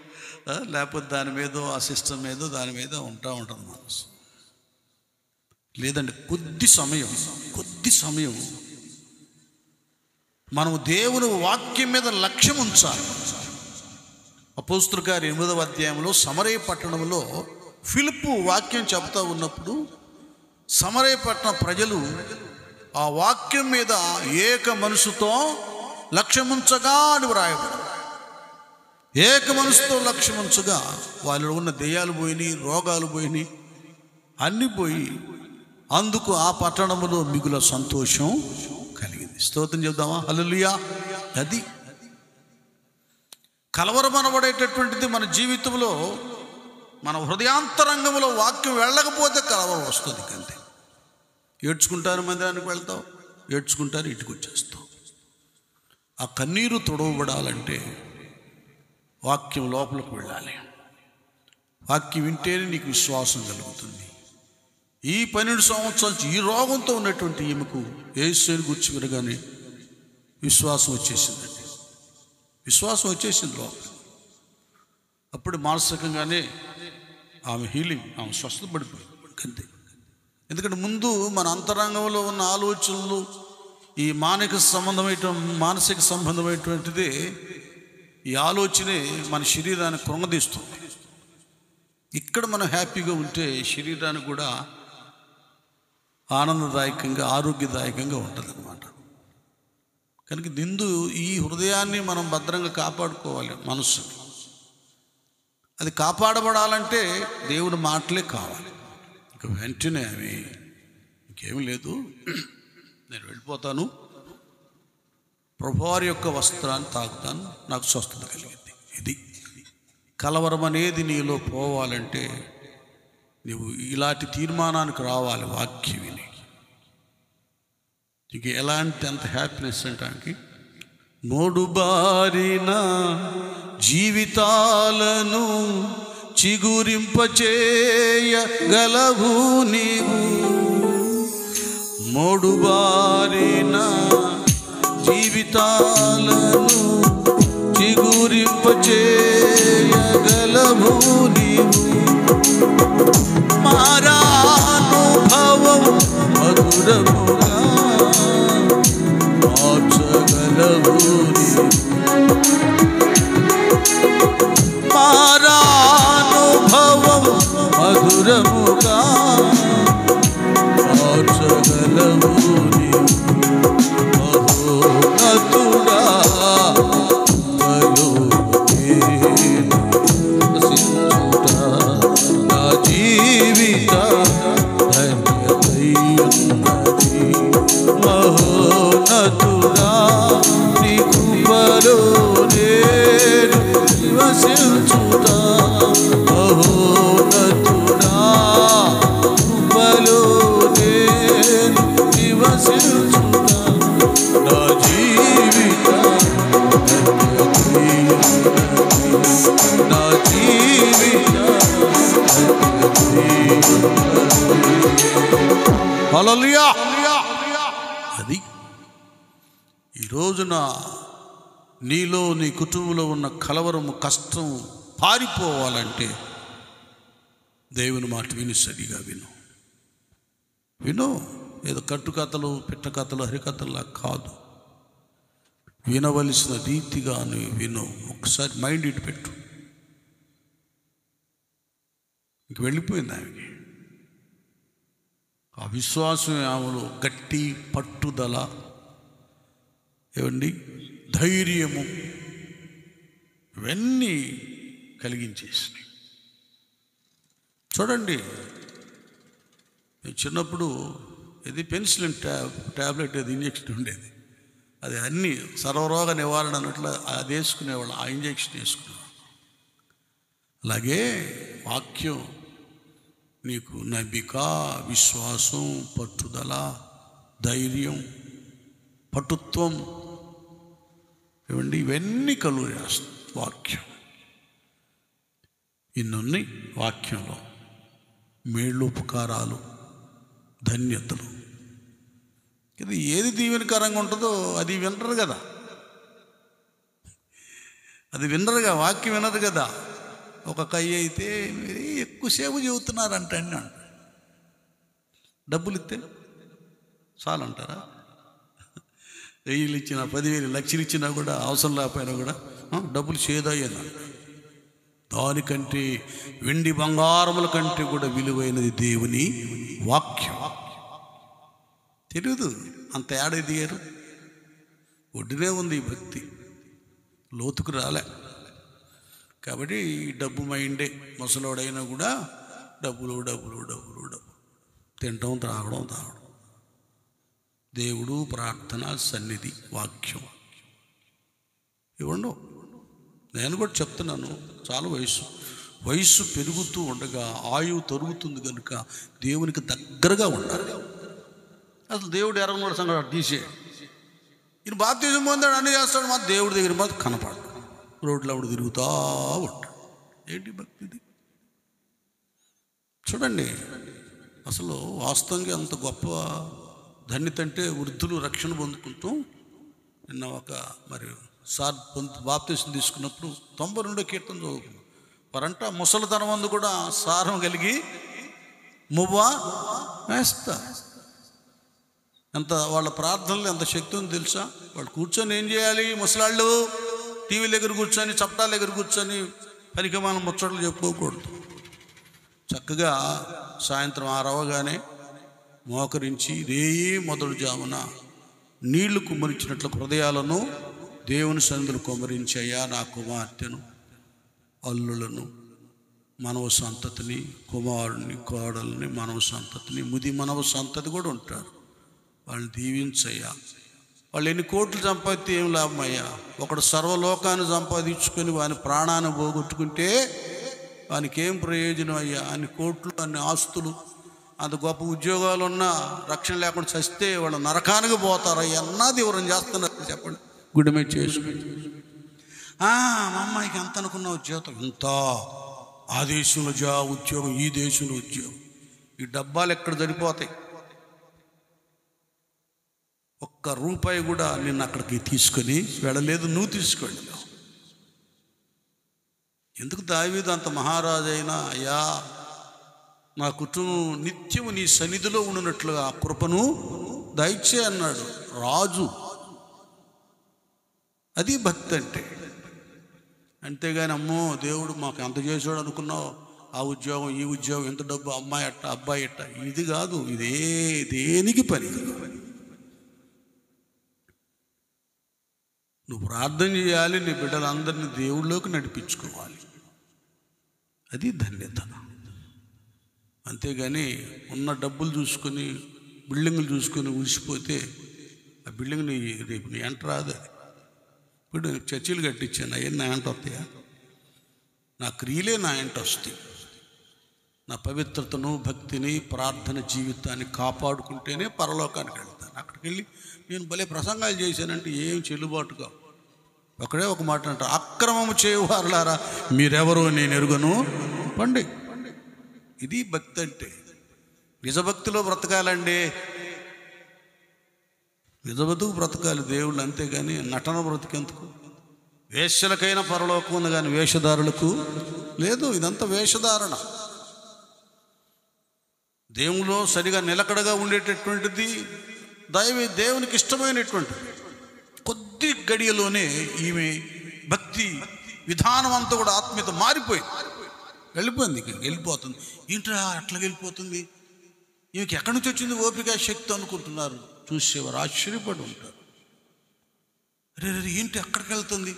లేకపోతే దాని మీదో, ఆ సిస్టమ్ మీదో దాని మీద ఉంటుంది మనసు. లేదండి, కొద్ది సమయం మనం దేవుని వాక్యం మీద లక్ష్యం ఉంచాలి. అపోస్తలుల కార్యం 8వ అధ్యాయంలో సమరయ పట్టణంలో ఫిలిప్పు వాక్యం చెబుతూ ఉన్నప్పుడు సమరయ పట్టణ ప్రజలు ఆ వాక్యం మీద ఏక మనసుతో లక్ష్యముంచగా అని వ్రాయబడి, ఏక మనసుతో లక్ష్యముంచగా వాళ్ళలో ఉన్న దెయ్యాలు పోయినాయి, రోగాలు పోయినాయి, అన్నీ పోయి అందుకు ఆ పట్టణంలో మిగుల సంతోషం కలిగింది. స్తోత్రం చెప్దామా? హల్లెలూయా. అది కలవరమనబడేటటువంటిది మన జీవితంలో, మన హృదయాంతరంగంలో వాక్యం వెళ్ళకపోతే కలవరం వస్తుంది. అంతే. ఏడ్చుకుంటారు, మందిరానికి వెళ్తావు, ఏడ్చుకుంటారు, ఇంటికి వచ్చేస్తావు. ఆ కన్నీరు తుడవబడాలంటే వాక్యం లోపలికి వెళ్ళాలి. వాక్యం వింటేనే నీకు విశ్వాసం కలుగుతుంది. ఈ 12 సంవత్సరాలు ఈ రోగంతో ఉన్నటువంటి ఈమెకు యేసుని గురించి వినగానే విశ్వాసం వచ్చేసిందండి. విశ్వాసం వచ్చేసింది లోపల. అప్పుడు మానసికంగానే ఆమె హీలింగ్, ఆమె స్వస్థపడిపోయింది. అంతే. ఎందుకంటే ముందు మన అంతరంగంలో ఉన్న ఆలోచనలు, ఈ మానసిక సంబంధమైనటువంటిది, ఈ ఆలోచనే మన శరీరాన్ని కృంగదీస్తుంది. ఇక్కడ మనం హ్యాపీగా ఉంటే శరీరానికి కూడా ఆనందదాయకంగా, ఆరోగ్యదాయకంగా ఉంటుంది అన్నమాట. కనుక ఈ హృదయాన్ని మనం భద్రంగా కాపాడుకోవాలి. మనస్సుని అది కాపాడబడాలంటే దేవుని మాటలే కావాలి. ఇక వెంటనే అవి ఇంకేమీ లేదు, నేను వెళ్ళిపోతాను, ప్రభువారి యొక్క వస్త్రాన్ని తాకుతాను, నాకు స్వస్థత కలిగింది. ఇది కలవరం అనేది నీలో పోవాలంటే నువ్వు ఇలాంటి తీర్మానానికి రావాలి. వాక్యం విని ఇక ఎలాంటి అంత హ్యాపీనెస్ అంటానికి, మోడుబారిన జీవితాలను చిగురింపచేయగలవు నీవు, మోడుబారిన జీవితాలను చిగురింపచేయగలవు నీవు, మారానుభవం మధురముగా మార్చగలవు నీవు, మారానుభవం మధురముగా మార్చగలవు నీవు, మహోన్నతుడా నా జీవిత ధన్యతయున్నది, మహోన్నతుడా నీ కృపలో నేను నివసించుట, మహోన్నతుడా కృపలో నేను నివసించుట, నా జీవిత నా జీవిత హల్లెలూయా. అది ఈ రోజున నీలో, నీ కుటుంబంలో ఉన్న కలవరము, కష్టం పారిపోవాలంటే దేవుని మాట విని సరిగా విను. ఏదో కట్టుకథలు, పిట్టకథలు, హరికథలా కాదు, వినవలసిన రీతిగా నువ్వు విను. ఒకసారి మైండ్ ఇటు పెట్టు. ఇంక వెళ్ళిపోయింది ఆమెకి. ఆ విశ్వాసం ఆమెలో గట్టి పట్టుదల, ఏమండి, ధైర్యము, ఇవన్నీ కలిగించేసినాయి. చూడండి, చిన్నప్పుడు ఇది పెన్సిలిన్ ట్యాబ్లెట్, అది ఇంజక్షన్ ఉండేది, అది అన్నీ సర్వరోగ నివారణ అన్నట్లు అది వేసుకునేవాళ్ళు, ఆ ఇంజక్షన్ వేసుకునేవాళ్ళు. అలాగే వాక్యం నీకు నమ్మిక, విశ్వాసం, పట్టుదల, ధైర్యం, పటుత్వం, ఇవ్వండి, ఇవన్నీ కలుగు చేస్తుంది వాక్యం. ఇన్నున్నాయి వాక్యంలో. మేళ్ళు, ఉపకారాలు, ధన్యతలు. ఇది ఏది దీవెనకరంగా ఉంటుందో అది వినరు కదా, అది వినరుగా, వాక్యం వినరు కదా. ఒక కయ్య అయితే ఎక్కువసేపు చెబుతున్నారంట అండి. డబ్బులు ఇస్తే చాలు అంటారా? 1000 ఇచ్చినా 10,000 లక్షలు ఇచ్చినా కూడా అవసరం లేకపోయినా కూడా డబ్బులు చేదయ్యాను. దానికంటే వెండి బంగారముల కంటే కూడా విలువైనది దేవుని వాక్యం. తెలియదు అంత ఏడ ఎదిగారు. ఒడ్డునే ఉంది ఈ భక్తి, లోతుకు రాలే. కాబట్టి ఈ డబ్బు మైండే ముసలోడైనా కూడా డబ్బులు డబ్బులు డబ్బులు డబ్బులు, తినటం త్రాగడం తాగడం. దేవుడు, ప్రార్థన, సన్నిధి, వాక్యం ఇవ్వండు. నేను కూడా చెప్తున్నాను, చాలా వయస్సు పెరుగుతూ ఉండగా ఆయువు తరుగుతుంది కనుక దేవునికి దగ్గరగా ఉండాలి. అసలు దేవుడు ఎరగనోడు సంగతి తీసేయాడు. ఈయన బాప్తిజం పొందాడు, అన్నీ చేస్తాడు, మా దేవుడి దగ్గర మాత్రం కనపడు, రోడ్లు ఆవిడ తిరుగుతూ ఉంటాడు. ఏంటి భక్తిది? చూడండి, అసలు వాస్తవంగా అంత గొప్ప ధన్యత అంటే వృద్ధులు రక్షణ పొందుకుంటూ. నిన్న ఒక మరి బాప్తిసం తీసుకున్నప్పుడు 92వ కీర్తన చదువుకున్నాం. వారంట ముసలితనం మందు కూడా సారం కలిగి మువ్వ వేస్తా. ఎంత వాళ్ళ ప్రార్థనలు ఎంత శక్తి ఉందో తెలుసా? వాళ్ళు కూర్చొని ఏం చేయాలి? ముసలాళ్ళు టీవీ దగ్గర కూర్చొని, చప్టాల దగ్గర కూర్చొని పనికిమాల ముచ్చట్లు చెప్పుకోకూడదు. చక్కగా సాయంత్రం 6 అవ్వగానే మోకరించి మొదటి జామున నీళ్లు కుమ్మరించినట్లు హృదయాలను దేవుని సన్నిధిలో కుమ్మరించయ్యా, నా కుమార్తెను, అల్లులను, మనవ సంతతిని, కుమారుని, కోడల్ని, మనవ సంతతిని, ముది మనవ సంతతి కూడా ఉంటారు, వాళ్ళని దీవించయ్యా. వాళ్ళు ఎన్ని కోట్లు సంపాదిస్తే ఏం లాభమయ్యా? ఒకడు సర్వలోకాన్ని సంపాదించుకొని వాని ప్రాణాన్ని పోగొట్టుకుంటే వానికి ఏం ప్రయోజనం అయ్యా? అన్ని కోట్లు, అన్ని ఆస్తులు, అంత గొప్ప ఉద్యోగాలు ఉన్నా రక్షణ లేకుండా చస్తే వాళ్ళు నరకానికి పోతారు. అన్నది ఎవరైనా చేస్తున్నారు చెప్పండి? గుడి మీద చేసుకుని మా అమ్మాయికి ఎంత అనుకున్నావు జీతం? ఇంత. ఆ దేశంలో ఉద్యోగం, ఈ దేశంలో ఉద్యోగం. ఈ డబ్బాలు ఎక్కడ సరిపోతాయి? ఒక్క రూపాయి కూడా నిన్ను అక్కడికి తీసుకొని వెళ్ళలేదు, నువ్వు తీసుకెళ్ళావు. ఎందుకు దావీదు అంత మహారాజు అయినా, అయ్యా నా కుటుంబం నిత్యము నీ సన్నిధిలో ఉన్నట్లుగా ఆ కృపను దయచే అన్నాడు రాజు. అది భక్తి అంటే. అంతేగాని అమ్మో దేవుడు మాకు ఎంత చేసాడు అనుకున్నావు, ఆ ఉద్యోగం, ఈ ఉద్యోగం, ఎంత డబ్బు, అమ్మాయి అట్ట, అబ్బాయి అట్ట, ఇది కాదు. ఇదే దేనికి పని. నువ్వు ప్రార్థన చేయాలి, నీ బిడ్డలందరినీ దేవుళ్ళలోకి నడిపించుకోవాలి. అది ధన్యత. అంతేగాని ఉన్న డబ్బులు చూసుకొని, బిల్డింగులు చూసుకొని ఉడిసిపోతే ఆ బిల్డింగ్ని రేపు నీ ఎంట రాదు. అది ఇప్పుడు చర్చిలు కట్టించాను, అవన్నీ నా ఎంట వస్తాయా? నా క్రియలే నా ఎంట వస్తాయి. నా పవిత్రతను, భక్తిని, ప్రార్థన జీవితాన్ని కాపాడుకుంటేనే పరలోకానికి వెళ్తాను. అక్కడికి వెళ్ళి నేను భలే ప్రసంగాలు చేశానంటే ఏం చెల్లుబాటుగా. ఒకడే ఒక మాట అంటారు, అక్రమము చేయువారులారా మీరెవరో నేను ఎరుగను పండి. ఇది భక్తి అంటే. నిజభక్తిలో బ్రతకాలండి, నిజబతుకు బ్రతకాలి దేవుళ్ళు, అంతేగాని నటన బ్రతికెందుకు? వేశ్యలకైనా పరలోకం ఉంది కానీ వేషధారులకు లేదు. ఇదంతా వేషధారణ. దేవులో సరిగా నిలకడగా ఉండేటటువంటిది దేవునికి ఇష్టమైనటువంటిది. కొద్ది గడియలోనే ఈమె భక్తి విధానం అంతా కూడా ఆత్మీయత మారిపోయింది, వెళ్ళిపోయింది. ఇక్కడికి వెళ్ళిపోతుంది. ఏంట్రా అట్లా వెళ్ళిపోతుంది? ఈమెకి ఎక్కడి నుంచి వచ్చింది ఓపిక, శక్తి అనుకుంటున్నారు. చూసేవారు ఆశ్చర్యపడి ఉంటారు. రే ఏంటి ఎక్కడికి వెళ్తుంది,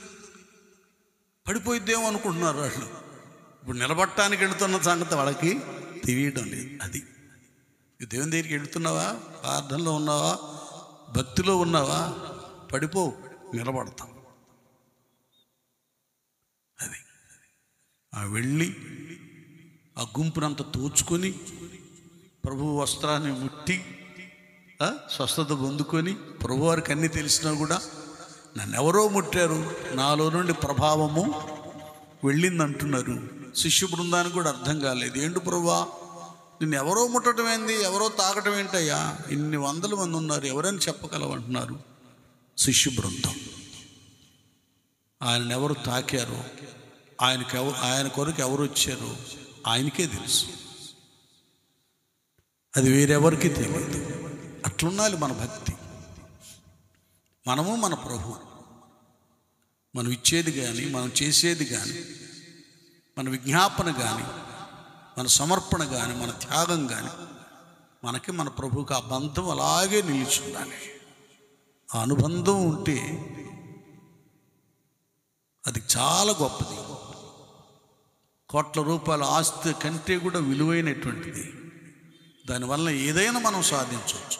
పడిపోయిద్దేమో అనుకుంటున్నారు వాళ్ళు. ఇప్పుడు నిలబడటానికి వెళుతున్న సంగతి వాళ్ళకి తెలియడం లేదు. అది దేవుని దగ్గరికి వెళుతున్నావా, ప్రార్థనలో ఉన్నావా, భక్తిలో ఉన్నావా, పడిపో, నిలబడతాం. అది ఆ వెళ్ళి ఆ గుంపునంతా తోచుకొని ప్రభు వస్త్రాన్ని ముట్టి స్వస్థత పొందుకొని, ప్రభువారికి అన్నీ తెలిసినా కూడా నన్ను ఎవరో ముట్టారు, నాలో నుండి ప్రభావము వెళ్ళింది అంటున్నారు. శిష్య బృందానికి కూడా అర్థం కాలేదు. ఏంటి ప్రభువా నిన్ను ఎవరో ముట్టడం ఏంది, ఎవరో తాకటం ఏంటయ్యా, ఇన్ని వందల మంది ఉన్నారు, ఎవరైనా చెప్పగలవంటున్నారు శిష్య బృందం. ఆయన ఎవరు తాకారు, ఆయన కొరకు ఎవరు వచ్చారు ఆయనకే తెలుసు, అది వేరెవరికి తెలియదు. అట్లుండాలి మన భక్తి. మనము మన ప్రభు, మనం ఇచ్చేది కానీ, మనం చేసేది కానీ, మన విజ్ఞాపన కానీ, మన సమర్పణ కానీ, మన త్యాగం కానీ, మనకి మన ప్రభువుకి ఆ బంధం అలాగే నిలిచి ఉండాలి. ఆ అనుబంధం ఉంటే అది చాలా గొప్పది. కోట్ల రూపాయల ఆస్తి కంటే కూడా విలువైనటువంటిది. దానివల్ల ఏదైనా మనం సాధించవచ్చు.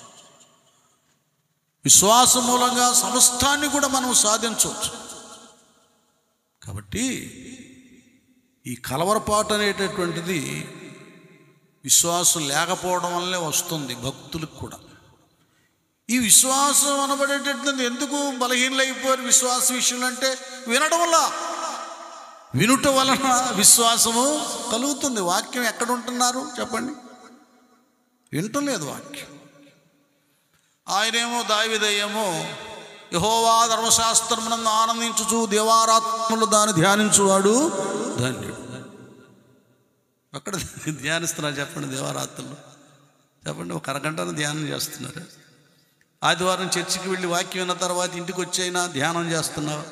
విశ్వాసం మూలంగా సమస్తాన్ని కూడా మనం సాధించవచ్చు. కాబట్టి ఈ కలవరపాటు అనేటటువంటిది విశ్వాసం లేకపోవడం వల్లే వస్తుంది భక్తులకు కూడా. ఈ విశ్వాసం అనబడేటటువంటిది ఎందుకు బలహీనలైపోయారు విశ్వాస విషయంలో అంటే, వినడం వల్ల. వినుట వలన విశ్వాసము కలుగుతుంది. వాక్యం ఎక్కడ ఉంటున్నారు చెప్పండి, వినటం లేదు వాక్యం. ఆయనేమో దావీదేమో యెహోవా ధర్మశాస్త్రమునందు ఆనందించుచు దేవారాత్మలు దాన్ని ధ్యానించువాడు ధన్యుడు. అక్కడ ధ్యానిస్తున్నారు చెప్పండి, దేవారాత్రులు చెప్పండి. ఒక అరగంటను ధ్యానం చేస్తున్నారు. ఆదివారం చర్చికి వెళ్ళి వాక్యం విన్న తర్వాత ఇంటికి వచ్చైనా ధ్యానం చేస్తున్నావు,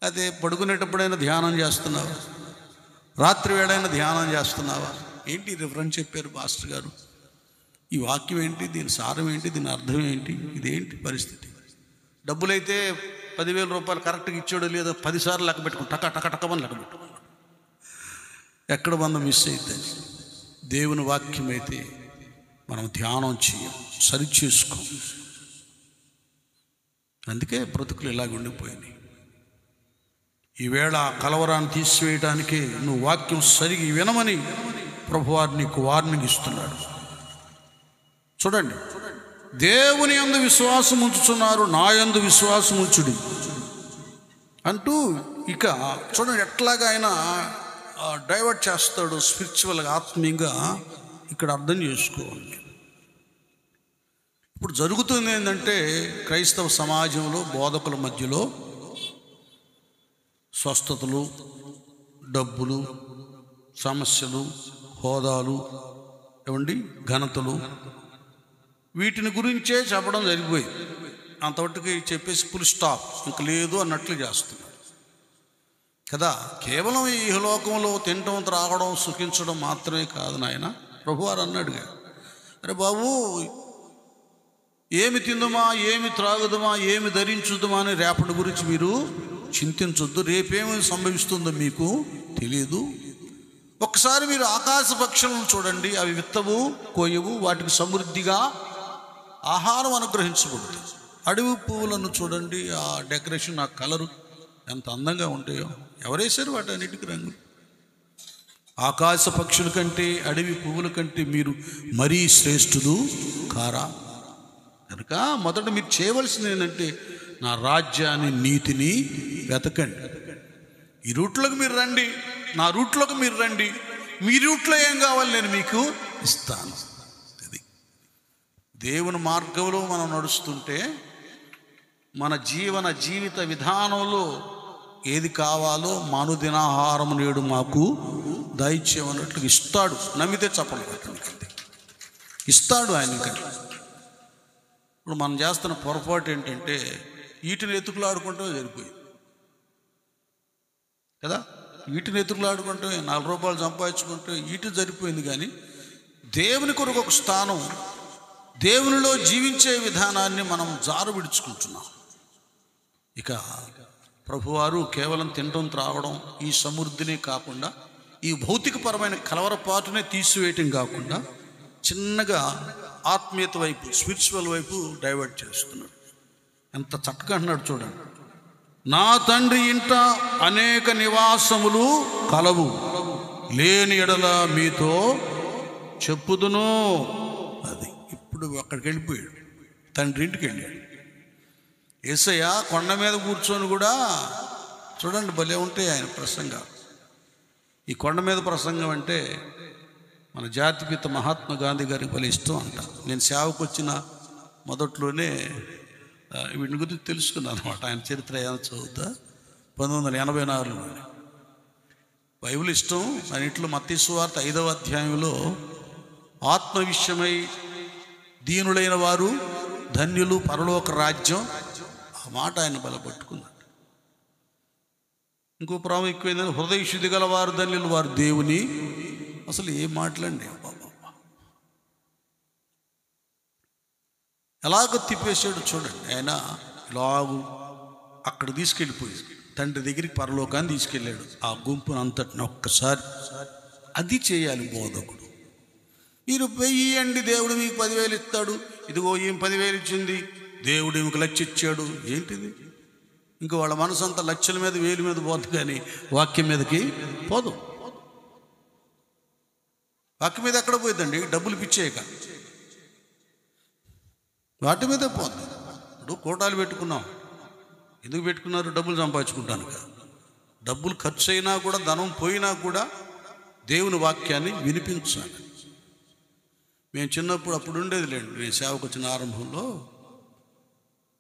అదే పడుకునేటప్పుడైనా ధ్యానం చేస్తున్నావా, రాత్రి వేళైనా ధ్యానం చేస్తున్నావా? ఏంటి రిఫరెన్స్ చెప్పారు పాస్టర్ గారు, ఈ వాక్యం ఏంటి, దీని సారం ఏంటి, దీని అర్థం ఏంటి, ఇదేంటి పరిస్థితి? డబ్బులైతే 10,000 రూపాయలు కరెక్ట్గా ఇచ్చాడో లేదో 10 సార్లు లెక్క పెట్టుకుని టకమని లెక్క పెట్టుకున్నాడు. ఎక్కడ బంధం మిస్ అవుతుంది? దేవుని వాక్యం అయితే మనం ధ్యానం చేయం, సరిచేసుకో. అందుకే బ్రతుకులు ఇలాగ ఉండిపోయినాయి. ఈవేళ కలవరాన్ని తీసివేయడానికి నువ్వు వాక్యం సరిగి వినమని ప్రభువారు నీకు వార్నింగ్ ఇస్తున్నాడు. చూడండి, దేవుని యందు విశ్వాసం ఉంచుతున్నారు, నా యందు విశ్వాసం ఉంచుడి అంటూ ఇక చూడండి ఎట్లాగా ఆయన డైవర్ట్ చేస్తాడు స్పిరిచువల్గా, ఆత్మీయంగా. ఇక్కడ అర్థం చేసుకోవాలి. ఇప్పుడు జరుగుతుంది ఏంటంటే, క్రైస్తవ సమాజంలో బోధకుల మధ్యలో స్వస్థతలు, డబ్బులు, సమస్యలు, హోదాలు, ఏమండి ఘనతలు, వీటిని గురించే చెప్పడం జరిగిపోయింది. అంతవరకు చెప్పేసి ఫుల్ స్టాప్, ఇంక లేదు అన్నట్లు చేస్తున్నారు కదా. కేవలం ఈ లోకంలో తినటం, త్రాగడం, సుఖించడం మాత్రమే కాదు నాయన. ప్రభువారు అన్నాడుగా, అరే బాబు, ఏమి తిందుమా, ఏమి త్రాగుదమా, ఏమి ధరించుదమా అని రేపటి గురించి మీరు చింతించొద్దు. రేపేమి సంభవిస్తుందో మీకు తెలియదు. ఒక్కసారి మీరు ఆకాశ పక్షులను చూడండి, అవి విత్తవు, కోయవు, వాటికి సమృద్ధిగా ఆహారం అనుగ్రహించబడుతుంది. అడవి పువ్వులను చూడండి, ఆ డెకరేషన్, ఆ కలరు ఎంత అందంగా ఉంటాయో. ఎవరేశారు వాటన్నిటికీ రంగులు? ఆకాశ పక్షుల కంటే, అడవి పువ్వుల కంటే మీరు మరీ శ్రేష్ఠులు కారా? కనుక మొదట మీరు చేయవలసింది ఏంటంటే, నా రాజ్యాన్ని, నీతిని వెతకండి. ఈ రూట్లోకి మీరు రండి, నా రూట్లోకి మీరు రండి. మీ రూట్లో ఏం కావాలి నేను మీకు ఇస్తాను. అది దేవుని మార్గంలో మనం నడుస్తుంటే మన జీవిత విధానంలో ఏది కావాలో మానుదినాహారం నేడు మాకు దయచేయమన్నట్లు ఇస్తాడు. నమ్మితే చెప్పండి, ఇస్తాడు ఆయన. ఇంకా ఇప్పుడు మనం చేస్తున్న పొరపాటు ఏంటంటే, వీటిని ఎత్తుకులాడుకుంటూ జరిగిపోయింది కదా. వీటిని ఎత్తుకులాడుకుంటూ 4 రూపాయలు సంపాదించుకుంటూ వీటి సరిపోయింది. కానీ దేవుని కొరకు ఒక స్థానం, దేవునిలో జీవించే విధానాన్ని మనం జారు విడుచుకుంటున్నాం. ఇక ప్రభువారు కేవలం తినడం, త్రావడం, ఈ సమృద్ధిని కాకుండా, ఈ భౌతికపరమైన కలవరపాటునే తీసివేయటం కాకుండా, చిన్నగా ఆత్మీయత వైపు, స్పిరిచువల్ వైపు డైవర్ట్ చేస్తున్నాడు. ఎంత చక్కగా అన్నాడు చూడండి, నా తండ్రి ఇంట అనేక నివాసములు కలవు, లేని ఎడల మీతో చెప్పుదును. అది ఇప్పుడు అక్కడికి వెళ్ళిపోయాడు, తండ్రి ఇంటికి వెళ్ళాడు. యేసయ్య కొండ మీద కూర్చొని కూడా చూడండి భలే ఉంటాయి ఆయన ప్రసంగాలు. ఈ కొండ మీద ప్రసంగం అంటే మన జాతిపిత మహాత్మా గాంధీ గారికి భలే ఇష్టం అంట. నేను సేవకు వచ్చిన మొదట్లోనే వీటిని గురించి తెలుసుకున్నాను అనమాట. ఆయన చరిత్ర ఏమైనా చదువుతా 1984లో బైబిల్ ఇష్టం. ఆయన ఇంట్లో మత్తయి సువార్త 5వ అధ్యాయంలో ఆత్మ విషయమై దీనులైన వారు ధన్యులు పరలోక రాజ్యం, ఆ మాట ఆయన బలపట్టుకున్నాడు. ఇంకో ప్రాముఖ్యమైనది హృదయ శుద్ధి గల వారు ధన్యులు, వారు దేవుని. అసలు ఏం మాటలండి, ఎలాగ తిప్పేసాడు చూడండి. ఆయన ఇలాగూ అక్కడ తీసుకెళ్ళిపోయి తండ్రి దగ్గరికి పరలోకాన్ని తీసుకెళ్ళాడు. ఆ గుంపును అంతటిని ఒక్కసారి అది చేయాలి బోధకుడు. మీరు వెయ్యండి, దేవుడు మీకు 10,000 ఇస్తాడు. ఇదిగో ఏం 10,000 ఇచ్చింది, దేవుడు మీకు 1,00,000 ఇచ్చాడు. ఏంటిది? ఇంకా వాళ్ళ మనసు అంతా లక్షల మీద 1,000 మీద పోతుంది, కానీ వాక్యం మీదకి పోదు. వాక్యం మీద ఎక్కడ పోయిందండి? డబ్బులు పిచ్చేయక వాటి మీదే పోతుంది. ఇప్పుడు కోటాలు పెట్టుకున్నాం, ఎందుకు పెట్టుకున్నారు? డబ్బులు సంపాదించుకుంటాను. డబ్బులు ఖర్చు అయినా కూడా, ధనం పోయినా కూడా దేవుని వాక్యాన్ని వినిపించాలి. మేము చిన్నప్పుడు అప్పుడు ఉండేది లేండి. నేను సేవకు వచ్చిన ఆరంభంలో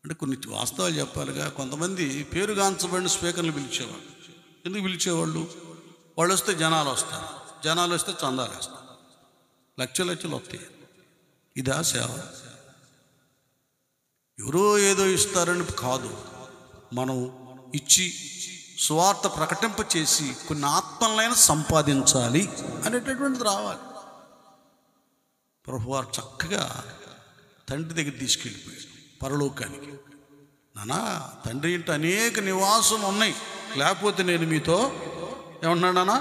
అంటే కొన్ని వాస్తవాలు చెప్పాలిగా. కొంతమంది పేరుగాంచబడిన స్పీకర్లు పిలిచేవాళ్ళు. ఎందుకు పిలిచేవాళ్ళు? వాళ్ళు వస్తే జనాలు వస్తారు, జనాలు వస్తే చందాలు వేస్తారు, లక్షలు వస్తాయి. ఇదా సేవ? ఎవరో ఏదో ఇస్తారని కాదు, మనం ఇచ్చి సువార్త ప్రకటింప చేసి కొన్ని ఆత్మలైనా సంపాదించాలి అనేటటువంటిది రావాలి. ప్రభువారు చక్కగా తండ్రి దగ్గర తీసుకెళ్ళిపోయాడు పరలోకానికి. నానా, తండ్రి ఇంటి అనేక నివాసం ఉన్నాయి, లేకపోతే నేను మీతో ఏమన్నానా,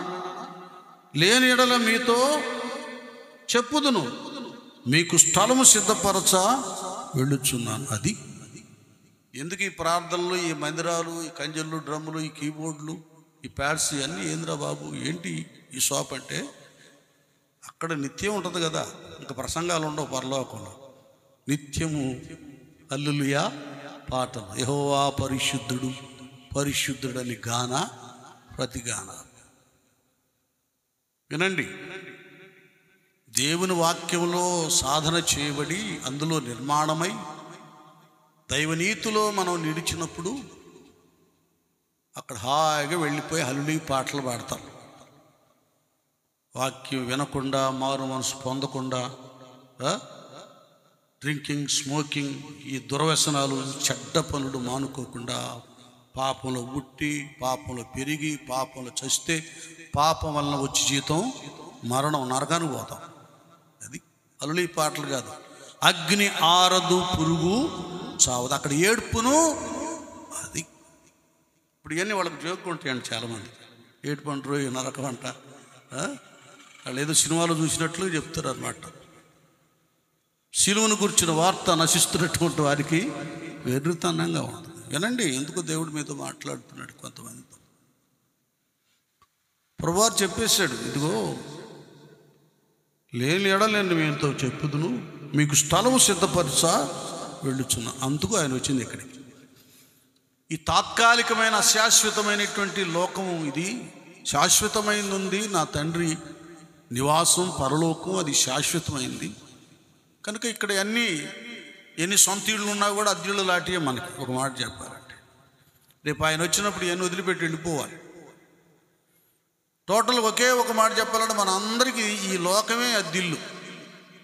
లేని ఎడల మీతో చెప్పుదును, మీకు స్థలము సిద్ధపరచ వెళ్ళుచున్నాను. అది ఎందుకు ఈ ప్రార్థనలు, ఈ మందిరాలు, ఈ కంజర్లు, డ్రమ్ములు, ఈ కీబోర్డులు, ఈ ప్యాడ్స్ అన్నీ ఏంద్రా బాబు? ఏంటి ఈ షాప్ అంటే? అక్కడ నిత్యం ఉంటుంది కదా, ఇంకా ప్రసంగాలు ఉండవు పరలోకంలో. నిత్యము హల్లెలూయా పాటలు, యెహోవా పరిశుద్ధుడు పరిశుద్ధుడని గాన ప్రతిగాన. వినండి, దేవుని వాక్యంలో సాధన చేయబడి అందులో నిర్మాణమై దైవనీతిలో మనం నిలిచినప్పుడు అక్కడ హాయిగా వెళ్ళిపోయి హల్లెలూయా పాటలు పాడతాం. వాక్యం వినకుండా, మారు మనసు పొందకుండా, డ్రింకింగ్, స్మోకింగ్, ఈ దుర్వ్యసనాలు, చెడ్డ పనులు మానుకోకుండా పాపంలో పుట్టి, పాపంలో పెరిగి, పాపంలో చస్తే, పాపం వలన వచ్చి జీతం మరణం, నరకానికి పోతాం. అది హల్లెలూయా పాటలు కాదు. అగ్ని ఆరదు, పురుగు చావదు, అక్కడ ఏడుపును. అది ఇప్పుడు ఇవన్నీ వాళ్ళకి జోక్కుంటాయండి చాలామంది. ఏడుపు అంటారు, నరకం అంట. వాళ్ళు ఏదో సినిమాలో చూసినట్లు చెప్తారు అన్నమాట. శిలువను గురించిన వార్త నశిస్తున్నటువంటి వారికి వెర్రితనంగా ఉంటుంది. వినండి, ఎందుకు దేవుడు మీతో మాట్లాడుతున్నాడు కొంతమందితో. ప్రభువారు చెప్పేశాడు, ఇదిగో లేని ఎడ నేను మీతో చెప్పుదును, మీకు స్థలము సిద్ధపరచ వెళ్ళుచున్నా. అందుకు ఆయన వచ్చింది ఇక్కడికి. ఈ తాత్కాలికమైన అశాశ్వతమైనటువంటి లోకము ఇది, శాశ్వతమైంది ఉంది. నా తండ్రి నివాసం పరలోకం, అది శాశ్వతమైంది. కనుక ఇక్కడ ఎన్ని సొంత ఇళ్ళు ఉన్నా కూడా అద్దెళ్ళు లాంటివే మనకి. ఒక మాట చెప్పాలంటే రేపు ఆయన వచ్చినప్పుడు ఇవన్నీ వదిలిపెట్టి వెళ్ళిపోవాలి. టోటల్ ఒకే ఒక మాట చెప్పాలంటే మన అందరికీ ఈ లోకమే అద్దిల్లు.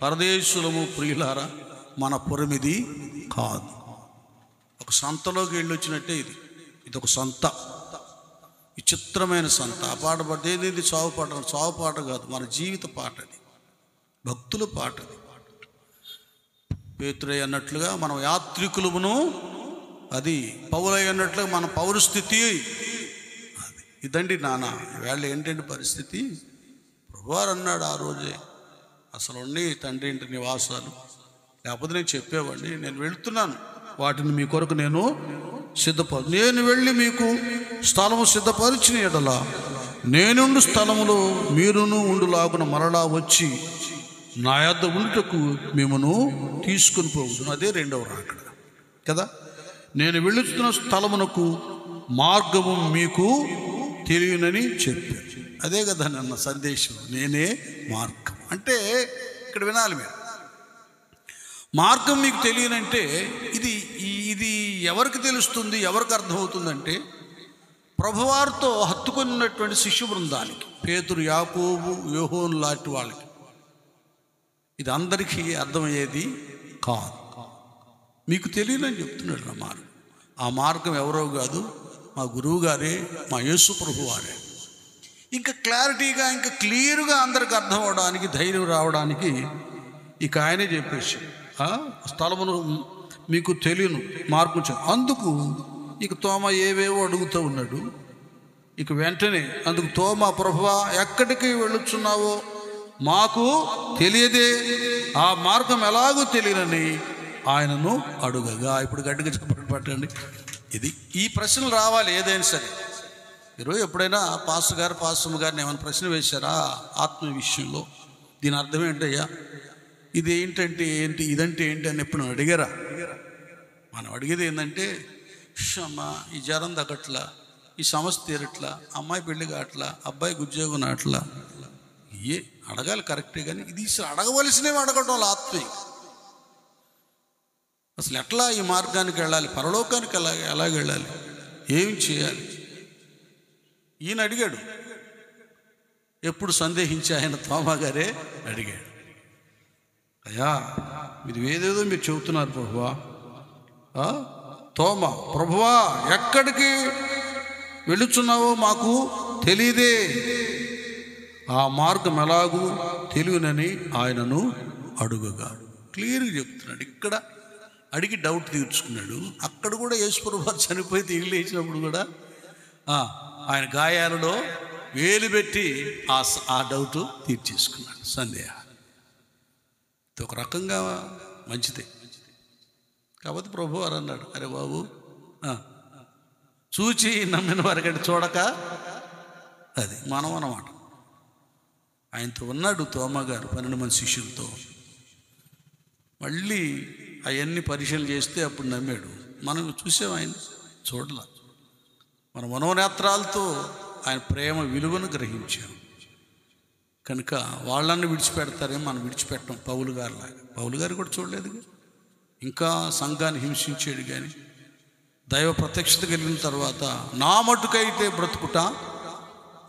పరదేశులము ప్రియులారా, మన పురమిది కాదు. ఒక సంతలోకి వెళ్ళి వచ్చినట్టే ఇది ఒక సంత, విచిత్రమైన సంత. ఆ పాట పడితే ఇది చావు పాట కాదు, మన జీవిత పాట, అది భక్తుల పాట. అది పేతురయ్య అన్నట్లుగా మనం యాత్రికులమును, అది పౌలయ్య అన్నట్లుగా మన పౌరస్థితి. అది ఇదండి నాన్న వేళ ఏంటంటే పరిస్థితి. ప్రభువారు అన్నాడు ఆ రోజే, అసలు ఉండి తండ్రి ఇంటి నివాసాలు, లేకపోతే నేను చెప్పేవాడిని. నేను వెళుతున్నాను, వాటిని మీ కొరకు నేను నేను వెళ్ళి మీకు స్థలము సిద్ధపరిచిన ఎడల నేనుండు స్థలములో మీరును ఉండులాగున మరలా వచ్చి నా యొద్ద ఉండుటకు మిమ్మను తీసుకుని పోగుదును. అదే రెండవ రాకడ కదా. నేను వెళుతున్న స్థలమునకు మార్గము మీకు తెలియనని చెప్పాను. అదే కదా నన్న సందేశం. నేనే మార్గం. అంటే ఇక్కడ వినాలి మీరు, మార్గం మీకు తెలియనంటే ఇది ఇది ఎవరికి తెలుస్తుంది, ఎవరికి అర్థమవుతుందంటే ప్రభువారితో హత్తుకున్నటువంటి శిష్యు బృందానికి, పేతురు, యాకోబు, యోహోను లాంటి వాళ్ళకి ఇది అందరికీ అర్థమయ్యేది కాదు. మీకు తెలియదని చెప్తున్నాడు నా మార్గం. ఆ మార్గం ఎవరో కాదు, మా గురువు గారే, మా యేసు ప్రభు వారే. ఇంకా క్లారిటీగా, ఇంకా క్లియర్గా అందరికి అర్థం అవడానికి, ధైర్యం రావడానికి ఇక ఆయనే చెప్పేసి స్థలమును మీకు తెలియను మార్గం. అందుకు ఇక తోమ ఏవేవో అడుగుతూ ఉన్నాడు. ఇక వెంటనే అందుకు తోమ, ప్రభువా ఎక్కడికి వెళ్ళుచున్నావో మాకు తెలియదే, ఆ మార్గం ఎలాగో తెలియనని ఆయనను అడుగగా. ఇప్పుడు గట్టిగా చెప్పండి, పట్టండి. ఇది ఈ ప్రశ్నలు రావాలి ఏదైనా సరే. ఈరోజు ఎప్పుడైనా పాస్టర్ గారు, పాస్టమ్ గారిని ఏమైనా ప్రశ్న వేశారా ఆత్మ విషయంలో, దీని అర్థం ఏంటయ్యా, ఇది ఏంటంటే ఏంటి, ఇదంటే ఏంటి అని ఎప్పుడు అడిగారా? మనం అడిగేది ఏంటంటే, అమ్మా ఈ జ్వరం తగ్గట్లా, ఈ సమస్య తీరట్లా, అమ్మాయి పెళ్ళి కావట్లా, అబ్బాయికి ఉద్యోగం నాట్లా, ఏ అడగాలి కరెక్టే. కానీ ఇది అడగవలసినవి అడగటం ఆత్మీయ. అసలు ఎట్లా ఈ మార్గానికి వెళ్ళాలి, పరలోకానికి ఎలాగ వెళ్ళాలి, ఏం చేయాలి, ఈయన అడిగాడు. ఎప్పుడు సందేహించి ఆయన తోమా గారే అడిగాడు, అయ్యా మీరు ఏదేదో మీరు చెబుతున్నారు ప్రభువా. తోమా, ప్రభువా ఎక్కడికి వెళుచున్నావో మాకు తెలియదే, ఆ మార్గం ఎలాగూ తెలియనని ఆయనను అడుగుగా. క్లియర్గా చెప్తున్నాడు. ఇక్కడ అడిగి డౌట్ తీర్చుకున్నాడు. అక్కడ కూడా యేసు ప్రభువు చనిపోయి తిరిగి లేచినప్పుడు కూడా ఆయన గాయాలలో వేలు పెట్టి ఆ డౌట్ తీర్చేసుకున్నాడు, సందేహాలు. ఒక రకంగా మంచిదే. కాబట్టి ప్రభు వారు అన్నాడు, అరే బాబు చూచి నమ్మిన వారికంటే చూడక, అది మనం అన్నమాట. ఆయనతో ఉన్నాడు తోమా గారు 12 మంది శిష్యులతో. మళ్ళీ అవన్నీ పరీక్షలు చేస్తే అప్పుడు నమ్మాడు. మనం చూసాం, ఆయన చూడలా. మన మనోనేత్రాలతో ఆయన ప్రేమ విలువను గ్రహించాం కనుక వాళ్ళని విడిచిపెడతారేమో, మనం విడిచిపెట్టాం. పౌలు గారిలాగా. పౌలు గారు కూడా చూడలేదు, ఇంకా సంఘాన్ని హింసించాడు. కానీ దైవ ప్రత్యక్షత కలిగిన తర్వాత నా మటుకైతే బ్రతుకుట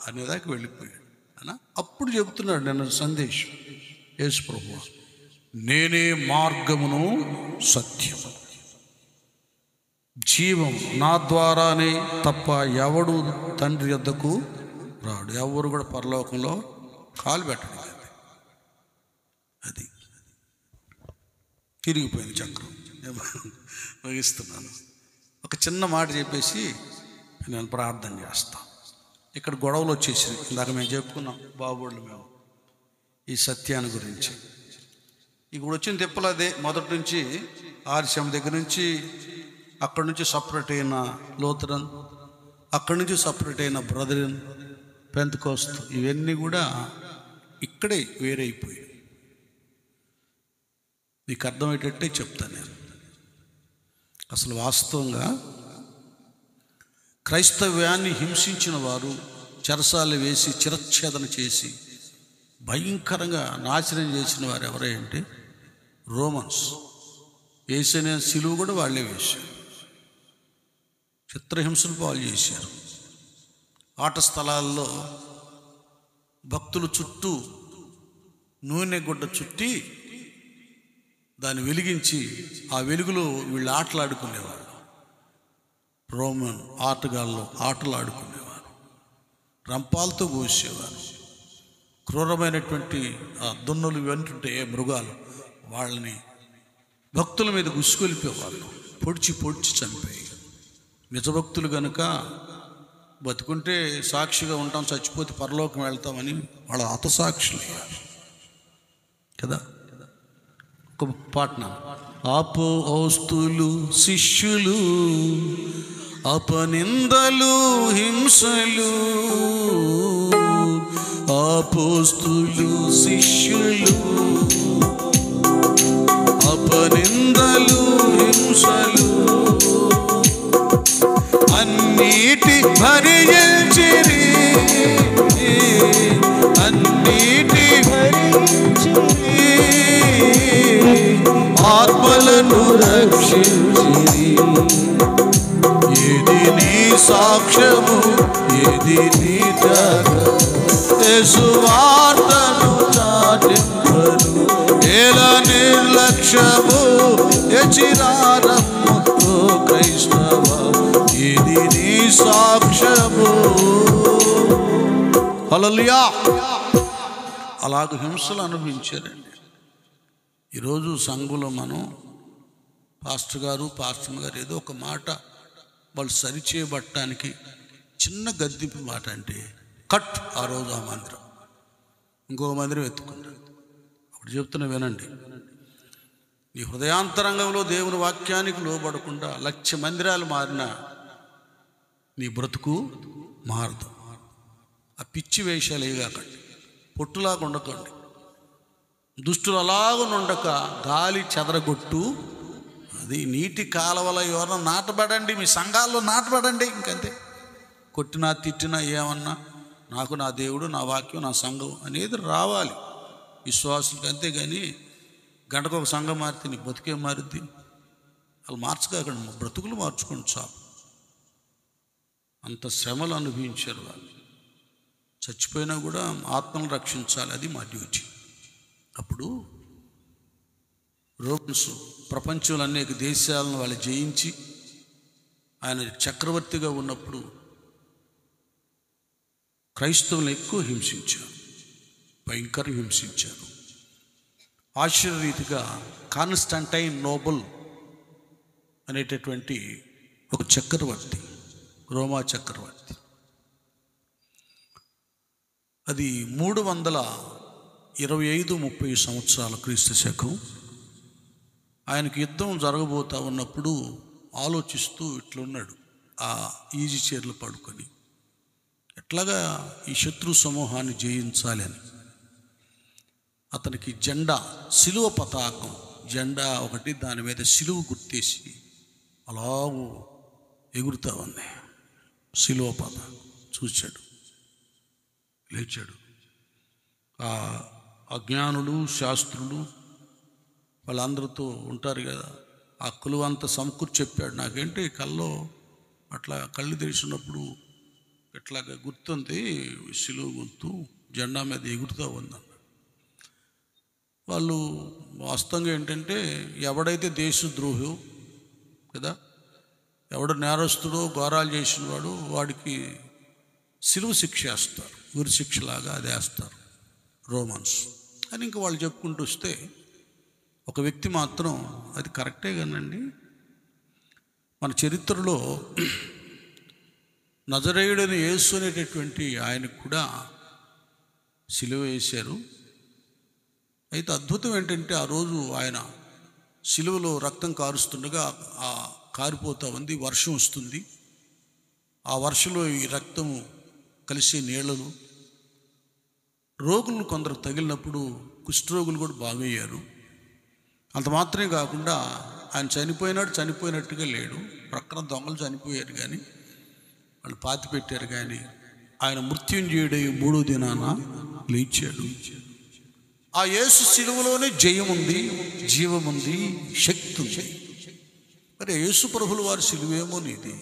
అనేదాకా వెళ్ళిపోయాడు అనా. అప్పుడు చెబుతున్నాడు నిన్న సందేశం యేసు ప్రభువు, నేనే మార్గమును సత్యము జీవం, నా ద్వారానే తప్ప ఎవడు తండ్రి యొద్దకు రాడు. ఎవరు కూడా పరలోకంలో కాలు పెట్టడం. అది తిరిగిపోయింది చక్రం. ముగిస్తున్నాను. ఒక చిన్న మాట చెప్పేసి నేను ప్రార్థన చేస్తాను. ఇక్కడ గొడవలు వచ్చేసింది. ఇందాక మేము చెప్పుకున్నాం బాబోళ్ళు మేము ఈ సత్యాన్ని గురించి. ఇప్పుడు వచ్చిన తిప్పలదే మొదటి నుంచి ఆర్షం దగ్గర నుంచి, అక్కడి నుంచి సపరేట్ అయిన లూథరన్, అక్కడి నుంచి సపరేట్ అయిన బ్రదరన్, పెంతెకోస్తు, ఇవన్నీ కూడా ఇక్కడే వేరైపోయాయి. నీకు అర్థమయ్యేటట్టే చెప్తాను నేను. అసలు వాస్తవంగా క్రైస్తవ్యాన్ని హింసించిన వారు, చెరసాలు వేసి చిరచ్ఛేదన చేసి భయంకరంగా నాశనం చేసిన వారు ఎవరంటే రోమన్స్. యేసనే సిలువ కూడా వాళ్ళే వేశారు. చిత్రహింసలు పాలు చేశారు. ఆట స్థలాల్లో భక్తుల చుట్టూ నూనె గుడ్డ చుట్టి దాన్ని వెలిగించి ఆ వెలుగులో వీళ్ళు ఆటలాడుకునేవారు. రోమన్ ఆటగాళ్ళు ఆటలు ఆడుకునేవారు. రంపాలతో కోసేవారు. క్రూరమైనటువంటి ఆ దున్నులు వెంటుంటే మృగాలు, వాళ్ళని భక్తుల మీద గుసుకొలిపేవాళ్ళు. పొడిచి పొడిచి చంపేయి. నిజభక్తులు కనుక బతుకుంటే సాక్షిగా ఉంటాం, చచ్చిపోతే పరలోకం వెళ్తామని వాళ్ళ హతసాక్షులు కదా. ఒక పాటన, అపోస్తులు శిష్యులు అపనిందలు హింసలు, అపోస్తులు శిష్యులు అపనిందలు హింసలు, అన్నిటి భరించిరి, అన్నిటి సాక్ష్యము, ఏది నీ త్యాగము. యేసు వార్తను చాటింపను, ఏల నిర్లక్ష్యము ఎచిరారము. ఓ క్రైస్తవ, ఏది నీ సాక్ష్యము. హల్లెలూయా. అలాగ హింసలు అనుభవించారండి. ఈరోజు సంఘంలో మనం పాస్టర్ గారు ఏదో ఒక మాట వాళ్ళు సరిచేయబట్టడానికి చిన్న గద్దింపు మాట అంటే కట్. ఆ రోజు ఆ మందిరం ఇంకో మందిరం ఎత్తుకుంటారు. అప్పుడు చెప్తున్నా వినండి, నీ హృదయాంతరంగంలో దేవుని వాక్యానికి లోబడకుండా 1,00,000 మందిరాలు మారినా నీ బ్రతుకు మారదు. ఆ పిచ్చి వేషాలు ఏగాకండి, పొట్టులాగా ఉండకండి, దుష్టులు అలాగనుండక గాలి చెదరగొట్టు. అది నీటి కాలవల ఎవరన్నా నాటబడండి, మీ సంఘాల్లో నాటబడండి. ఇంకంతే. కొట్టినా తిట్టినా ఏమన్నా నాకు నా దేవుడు, నా వాక్యం, నా సంఘం అనేది రావాలి విశ్వాసులకి. అంతేగాని గంటకు ఒక సంఘం మారితే నీ బతుకే మారుద్ది. వాళ్ళు మార్చుకోకండి, బ్రతుకులు మార్చుకోండి చాలు. అంత శ్రమలు అనుభవించారు వాళ్ళు. చచ్చిపోయినా కూడా ఆత్మను రక్షించాలి, అది మా డ్యూటీ. అప్పుడు రోమన్స్ ప్రపంచంలో అనేక దేశాలను వాళ్ళు జయించి ఆయన చక్రవర్తిగా ఉన్నప్పుడు క్రైస్తవులను ఎక్కువ హింసించారు, భయంకర హింసించారు. ఆశ్చర్యరీతిగా కాన్స్టంటైన్ నోబుల్ అనేటటువంటి ఒక చక్రవర్తి, రోమా చక్రవర్తి, అది 325-30 సంవత్సరాల క్రీస్తు శకం. ఆయనకి యుద్ధం జరగబోతా ఉన్నప్పుడు ఆలోచిస్తూ ఇట్లున్నాడు, ఆ ఈజీ చైర్లు పడుకొని, ఎట్లాగా ఈ శత్రు సమూహాన్ని జయించాలి అని. అతనికి జెండా, సిలువ పతాకం జెండా ఒకటి, దాని మీద సిలువ గుర్తేసి అలాగూ ఎగురుతా ఉంది. సిలువ పతాకం చూశాడు, లేచాడు. ఆ అజ్ఞానులు, శాస్త్రులు వాళ్ళందరితో ఉంటారు కదా, ఆ కులువంతా సమకూర్చి చెప్పాడు. నాకేంటి కల్లో అట్లా కళ్ళు తెరిచినప్పుడు ఎట్లాగా గుర్తుంది, సిలువ గుర్తు జెండా మీద ఎగురుతూ ఉందన్న. వాళ్ళు వాస్తవంగా ఏంటంటే, ఎవడైతే దేశద్రోహి కదా, ఎవడు నేరస్తుడో ఘోరాలు చేసిన వాడికి సిలువ శిక్ష వేస్తారు, ఉరి శిక్షలాగా అది వేస్తారు రోమన్స్ అని. ఇంకా వాళ్ళు చెప్పుకుంటూ వస్తే ఒక వ్యక్తి మాత్రం, అది కరెక్టే కానండి, మన చరిత్రలో నజరేయుడని యేసు అనేటటువంటి ఆయనకు కూడా సిలువ వేశారు. అయితే అద్భుతం ఏంటంటే, ఆ రోజు ఆయన సిలువలో రక్తం కారుస్తుండగా ఆ కారిపోతూ ఉంది, వర్షం వస్తుంది. ఆ వర్షంలో ఈ రక్తము కలిసే నీళ్లలో రోగులు కొందరు తగిలినప్పుడు కుష్ఠరోగులు కూడా బాగయ్యారు. అంత మాత్రమే కాకుండా ఆయన చనిపోయినట్టుగా లేడు. ప్రక్కన దొంగలు చనిపోయారు కానీ వాళ్ళు పాతి పెట్టారు, కానీ ఆయన మృత్యుంజయుడై 3వ దినాన లేచాడు. ఆ యేసు సిలువలోనే జయం ఉంది, జీవం ఉంది, శక్తి ఉంది. మరి యేసు ప్రభుల వారి సిలువేమో నీది.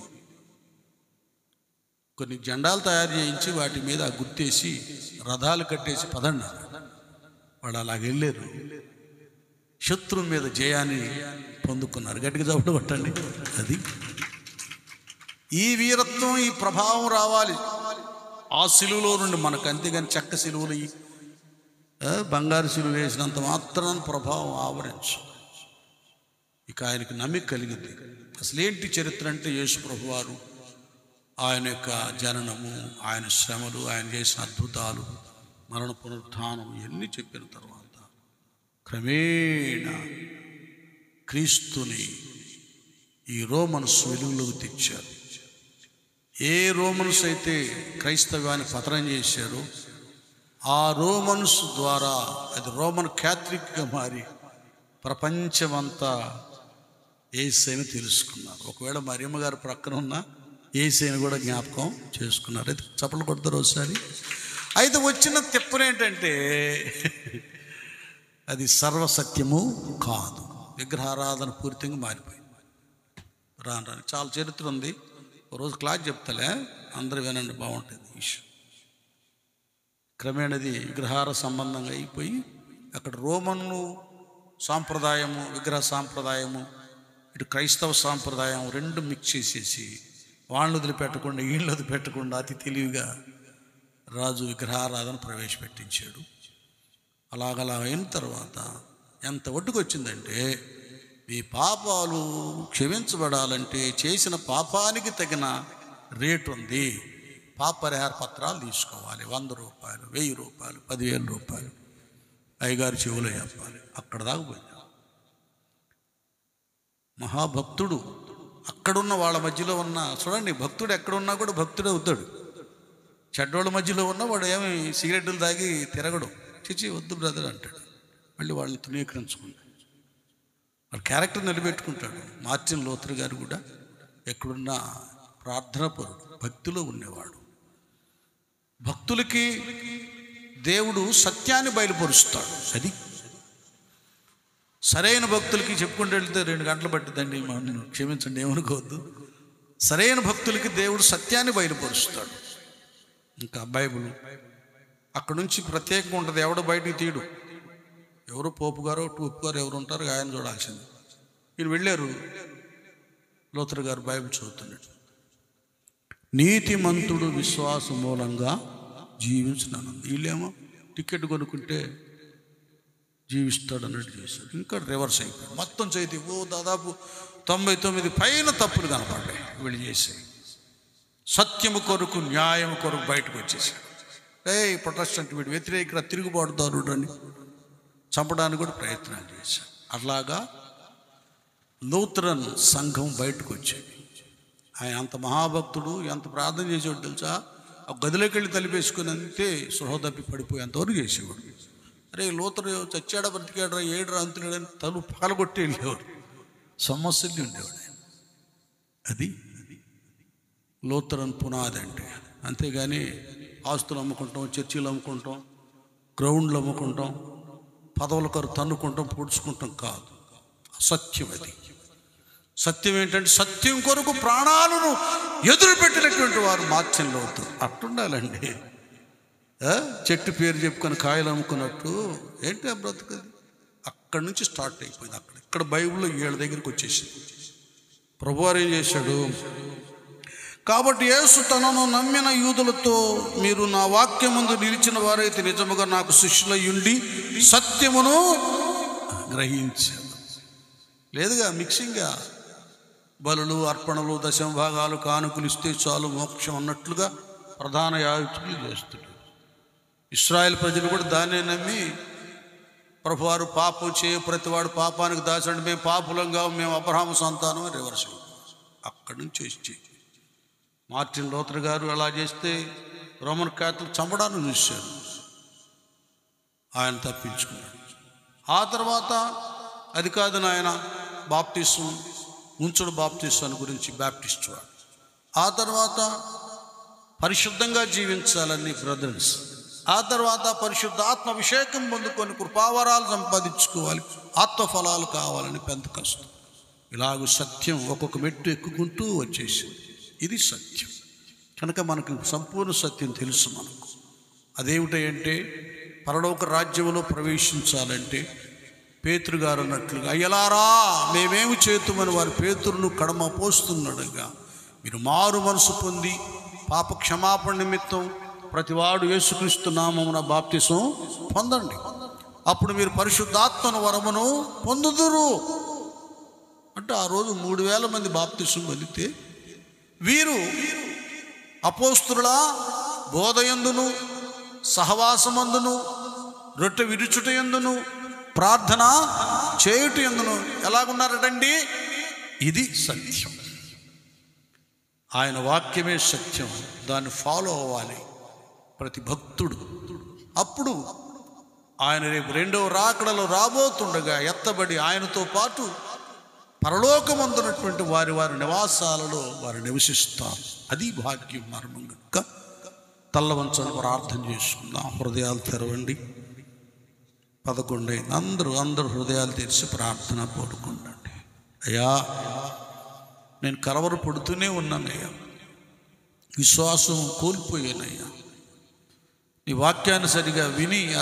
కొన్ని జెండాలు తయారు చేయించి వాటి మీద గుర్తేసి రథాలు కట్టేసి పదండి, వాడు అలాగెళ్ళారు. శత్రువు మీద జయాన్ని పొందుకున్నారు. గట్టిగా చప్పుడు కొట్టండి. అది ఈ వీరత్వం, ఈ ప్రభావం రావాలి ఆ సిలువలో నుండి మనకు. అంతేగాని చెక్క సిలువలు, బంగారు సిలువ వేసినంత మాత్రాన ప్రభావం ఆవరించు. ఇక ఆయనకి నమ్మిక కలిగింది. అసలేంటి చరిత్ర అంటే, యేసు ప్రభువారు ఆయన యొక్క జననము, ఆయన శ్రమలు, ఆయన చేసిన అద్భుతాలు, మరణ పునరుత్థానం ఇవన్నీ చెప్పిన తర్వాత క్రమేణా క్రీస్తుని ఈ రోమన్స్ వెలుగులోకి తెచ్చారు. ఏ రోమన్స్ అయితే క్రైస్తవాన్ని పతనం చేశారో ఆ రోమన్స్ ద్వారా అది రోమన్ క్యాథలిక్గా మారి ప్రపంచమంతా యేసయ్యను తెలుసుకున్నారు. ఒకవేళ మరియమ్మ గారు ప్రక్కన ఉన్న యేసయ్యను కూడా జ్ఞాపకం చేసుకున్నారు. అయితే చప్పట్లు కొడతారు ఒకసారి. అయితే వచ్చిన తిప్పనేంటంటే, అది సర్వసత్యము కాదు, విగ్రహారాధన పూర్తిగా మారిపోయింది. రాను చాలా చరిత్ర ఉంది, రోజు క్లాస్ చెప్తలే, అందరూ వినండి, బాగుంటుంది ఇష్యూ. క్రమేణది విగ్రహార సంబంధంగా అయిపోయి అక్కడ రోమన్లు సాంప్రదాయము, విగ్రహ సాంప్రదాయము, ఇటు క్రైస్తవ సాంప్రదాయం రెండు మిక్స్ చేసేసి వాళ్ళని వదిలిపెట్టకుండా వీళ్ళు వదిలిపెట్టకుండా అతి తెలివిగా రాజు విగ్రహారాధన ప్రవేశపెట్టించాడు. అలాగలా అయిన తర్వాత ఎంత ఒడ్డుకు వచ్చిందంటే, మీ పాపాలు క్షమించబడాలంటే చేసిన పాపానికి తగిన రేటు ఉంది. పాప పరిహార పత్రాలు తీసుకోవాలి. 100 రూపాయలు, 1000 రూపాయలు, 10,000 రూపాయలు అయ్యగారి చెవులో చెప్పాలి. అక్కడ దాకా పోయింది. మహాభక్తుడు అక్కడున్న వాళ్ళ మధ్యలో ఉన్న, చూడండి, భక్తుడు ఎక్కడున్నా కూడా భక్తుడే అవుతాడు. చెడ్డోళ్ళ మధ్యలో ఉన్న వాడు ఏమి సిగరెట్లు తాగి తిరగడు. చిచి వద్దు బ్రదర్ అంటాడు. మళ్ళీ వాళ్ళని తృణీకరించుకుంటాడు, వాళ్ళ క్యారెక్టర్ నిలబెట్టుకుంటాడు. మార్టిన్ లూథర్ గారు కూడా ఎక్కడున్నా ప్రార్థనాపరుడు, భక్తిలో ఉండేవాడు. భక్తులకి దేవుడు సత్యాన్ని బయలుపరుస్తాడు. అది సరైన భక్తులకి చెప్పుకుంటూ వెళ్తే 2 గంటలు పట్టిద్దండి, నన్ను క్షమించండి, ఏమనుకోవద్దు. సరైన భక్తులకి దేవుడు సత్యాన్ని బయలుపరుస్తాడు. ఇంకా బైబిల్ అక్కడ నుంచి ప్రత్యేకంగా ఉంటుంది. ఎవడో బయటికి తీయడు. ఎవరు పోపు గారు, టూపు గారు ఎవరు ఉంటారు, ఆయన చూడాల్సింది. వీళ్ళు వెళ్ళారు, లూథర్ గారు బైబిల్ చదువుతున్నాడు. నీతిమంతుడు విశ్వాస మూలంగా జీవించినాను. వీళ్ళేమో టికెట్ కొనుక్కుంటే జీవిస్తాడు అన్నట్టు చేశాడు. ఇంకా రివర్స్ అయిపోయాడు. మొత్తం చేతి దాదాపు 99 పైన తప్పులు కనపడ్డాయి వీళ్ళు చేసాయి. సత్యము కొరకు, న్యాయం కొరకు బయటకు వచ్చేసాడు. ప్రొటెస్టెంట్ వీడు వ్యతిరేక తిరుగుబాటుదారుడు అని చంపడానికి కూడా ప్రయత్నాలు చేశాడు. అట్లాగా లూథరన్ సంఘం బయటకు వచ్చేది. ఆయన అంత మహాభక్తుడు, ఎంత ప్రార్థన చేసేవాడు తెలుసా? ఆ గదిలోకి వెళ్ళి తలిపేసుకుని అంతే సృహ తప్పి పడిపోయేంతవరకు చేసేవాడు. అరే లూథరు చచ్చాడా బ్రతికాడా, ఏడు అంతులేడని తలు పగలగొట్టి వెళ్ళేవాడు. సమస్యలు ఉండేవాడు. అది లూథరన్ పునాది అంటే. అంతేగాని ఆస్తులు అమ్ముకుంటాం, చర్చీలు అమ్ముకుంటాం, గ్రౌండ్లు అమ్ముకుంటాం, పదవుల కొరకు తన్నుకుంటాం, పొడుచుకుంటాం కాదు. అసత్యం అది. సత్యం ఏంటంటే సత్యం కొరకు ప్రాణాలను ఎదురుపెట్టినటువంటి వారు మార్టిన్ లూథర్. అట్టుండాలండి. చెట్టు పేరు చెప్పుకొని కాయలు అమ్ముకున్నట్టు ఏంటి ఆ బ్రతుకది. అక్కడి నుంచి స్టార్ట్ అయిపోయింది. ఇక్కడ బైబిల్లో 7 దగ్గరికి వచ్చేసింది. ప్రభువారు ఏం చేశాడు? కాబట్టి యేసు తనను నమ్మిన యూదులతో, మీరు నా వాక్యం ముందు నిలిచిన వారైతే నిజముగా నాకు శిష్యులయ్యుండి సత్యమును గ్రహించారు. లేదుగా మిక్సింగ్గా బలులు, అర్పణలు, దశమ భాగాలు, కానుకలు ఇస్తే చాలు మోక్షం అన్నట్లుగా ప్రధాన యాజకులు చేస్తున్నాడు. ఇశ్రాయేల్ ప్రజలు కూడా దాన్నే నమ్మి, ప్రభువారు పాపం చేయ ప్రతివాడు పాపానికి దాచండి, మేము పాపులంగా, మేము అబ్రహాము సంతానం అని రివర్స్ అయిపోయింది. అక్కడి నుంచి వచ్చి మార్టిన్ లూథర్ గారు అలా చేస్తే రోమన్ క్యాథలిక్ చంపడాన్ని చూశారు. ఆయన తప్పించుకున్నాడు. ఆ తర్వాత అది కాదు నాయన బాప్టిస్టు ఉంచుడు బాప్టిస్టు గురించి బ్యాప్టిస్ట్ వాడు. ఆ తర్వాత పరిశుద్ధంగా జీవించాలని బ్రదర్స్. ఆ తర్వాత పరిశుద్ధ ఆత్మాభిషేకం పొందుకొని కృపావరాలు సంపాదించుకోవాలి, ఆత్మఫలాలు కావాలని పెంతెకొస్తు. ఇలాగ సత్యం ఒక్కొక్క మెట్టు ఎక్కుకుంటూ వచ్చేసింది. ఇది సత్యం. కనుక మనకు సంపూర్ణ సత్యం తెలుసు. మనకు అదేమిటంటే పరలోక రాజ్యంలో ప్రవేశించాలంటే పేతురు గారు అన్నట్లుగా, అయ్యలారా మేమేమి చేతుమని వారి పేతురును కడమ పోస్తున్నాడుగా, మీరు మారు మనసు పొంది పాప క్షమాపణ నిమిత్తం ప్రతివాడు యేసుక్రీస్తు నామమున బాప్తిసం పొందండి, అప్పుడు మీరు పరిశుద్ధాత్మను వరమును పొందుదురు అంటే. ఆ రోజు 3,000 మంది బాప్తిసం పొందితే వీరు అపోస్తుల బోధయందును, సహవాసమందును, రొట్టె విరుచుట యందును, ప్రార్థన చేయుట యందును ఎలాగున్నారటండి? ఇది సత్యం. ఆయన వాక్యమే సత్యం. దాన్ని ఫాలో అవ్వాలి ప్రతి భక్తుడు. అప్పుడు ఆయన రేపు 2వ రాకడలో రాబోతుండగా ఎత్తబడి ఆయనతో పాటు పరలోకమందున్నటువంటి వారి వారి నివాసాలలో వారు నివసిస్తారు. అది భాగ్యం. మర్మం కనుక తల్లవంచని ప్రార్థన చేసుకుందాం. హృదయాలు తెరవండి. 11 అందరూ హృదయాలు తెరిచి ప్రార్థన పోడుకుండండి. అయ్యా నేను కలవరపడుతూనే ఉన్నానయ్యా, విశ్వాసం కోల్పోయానయ్యా. నీ వాక్యాన్ని సరిగా విని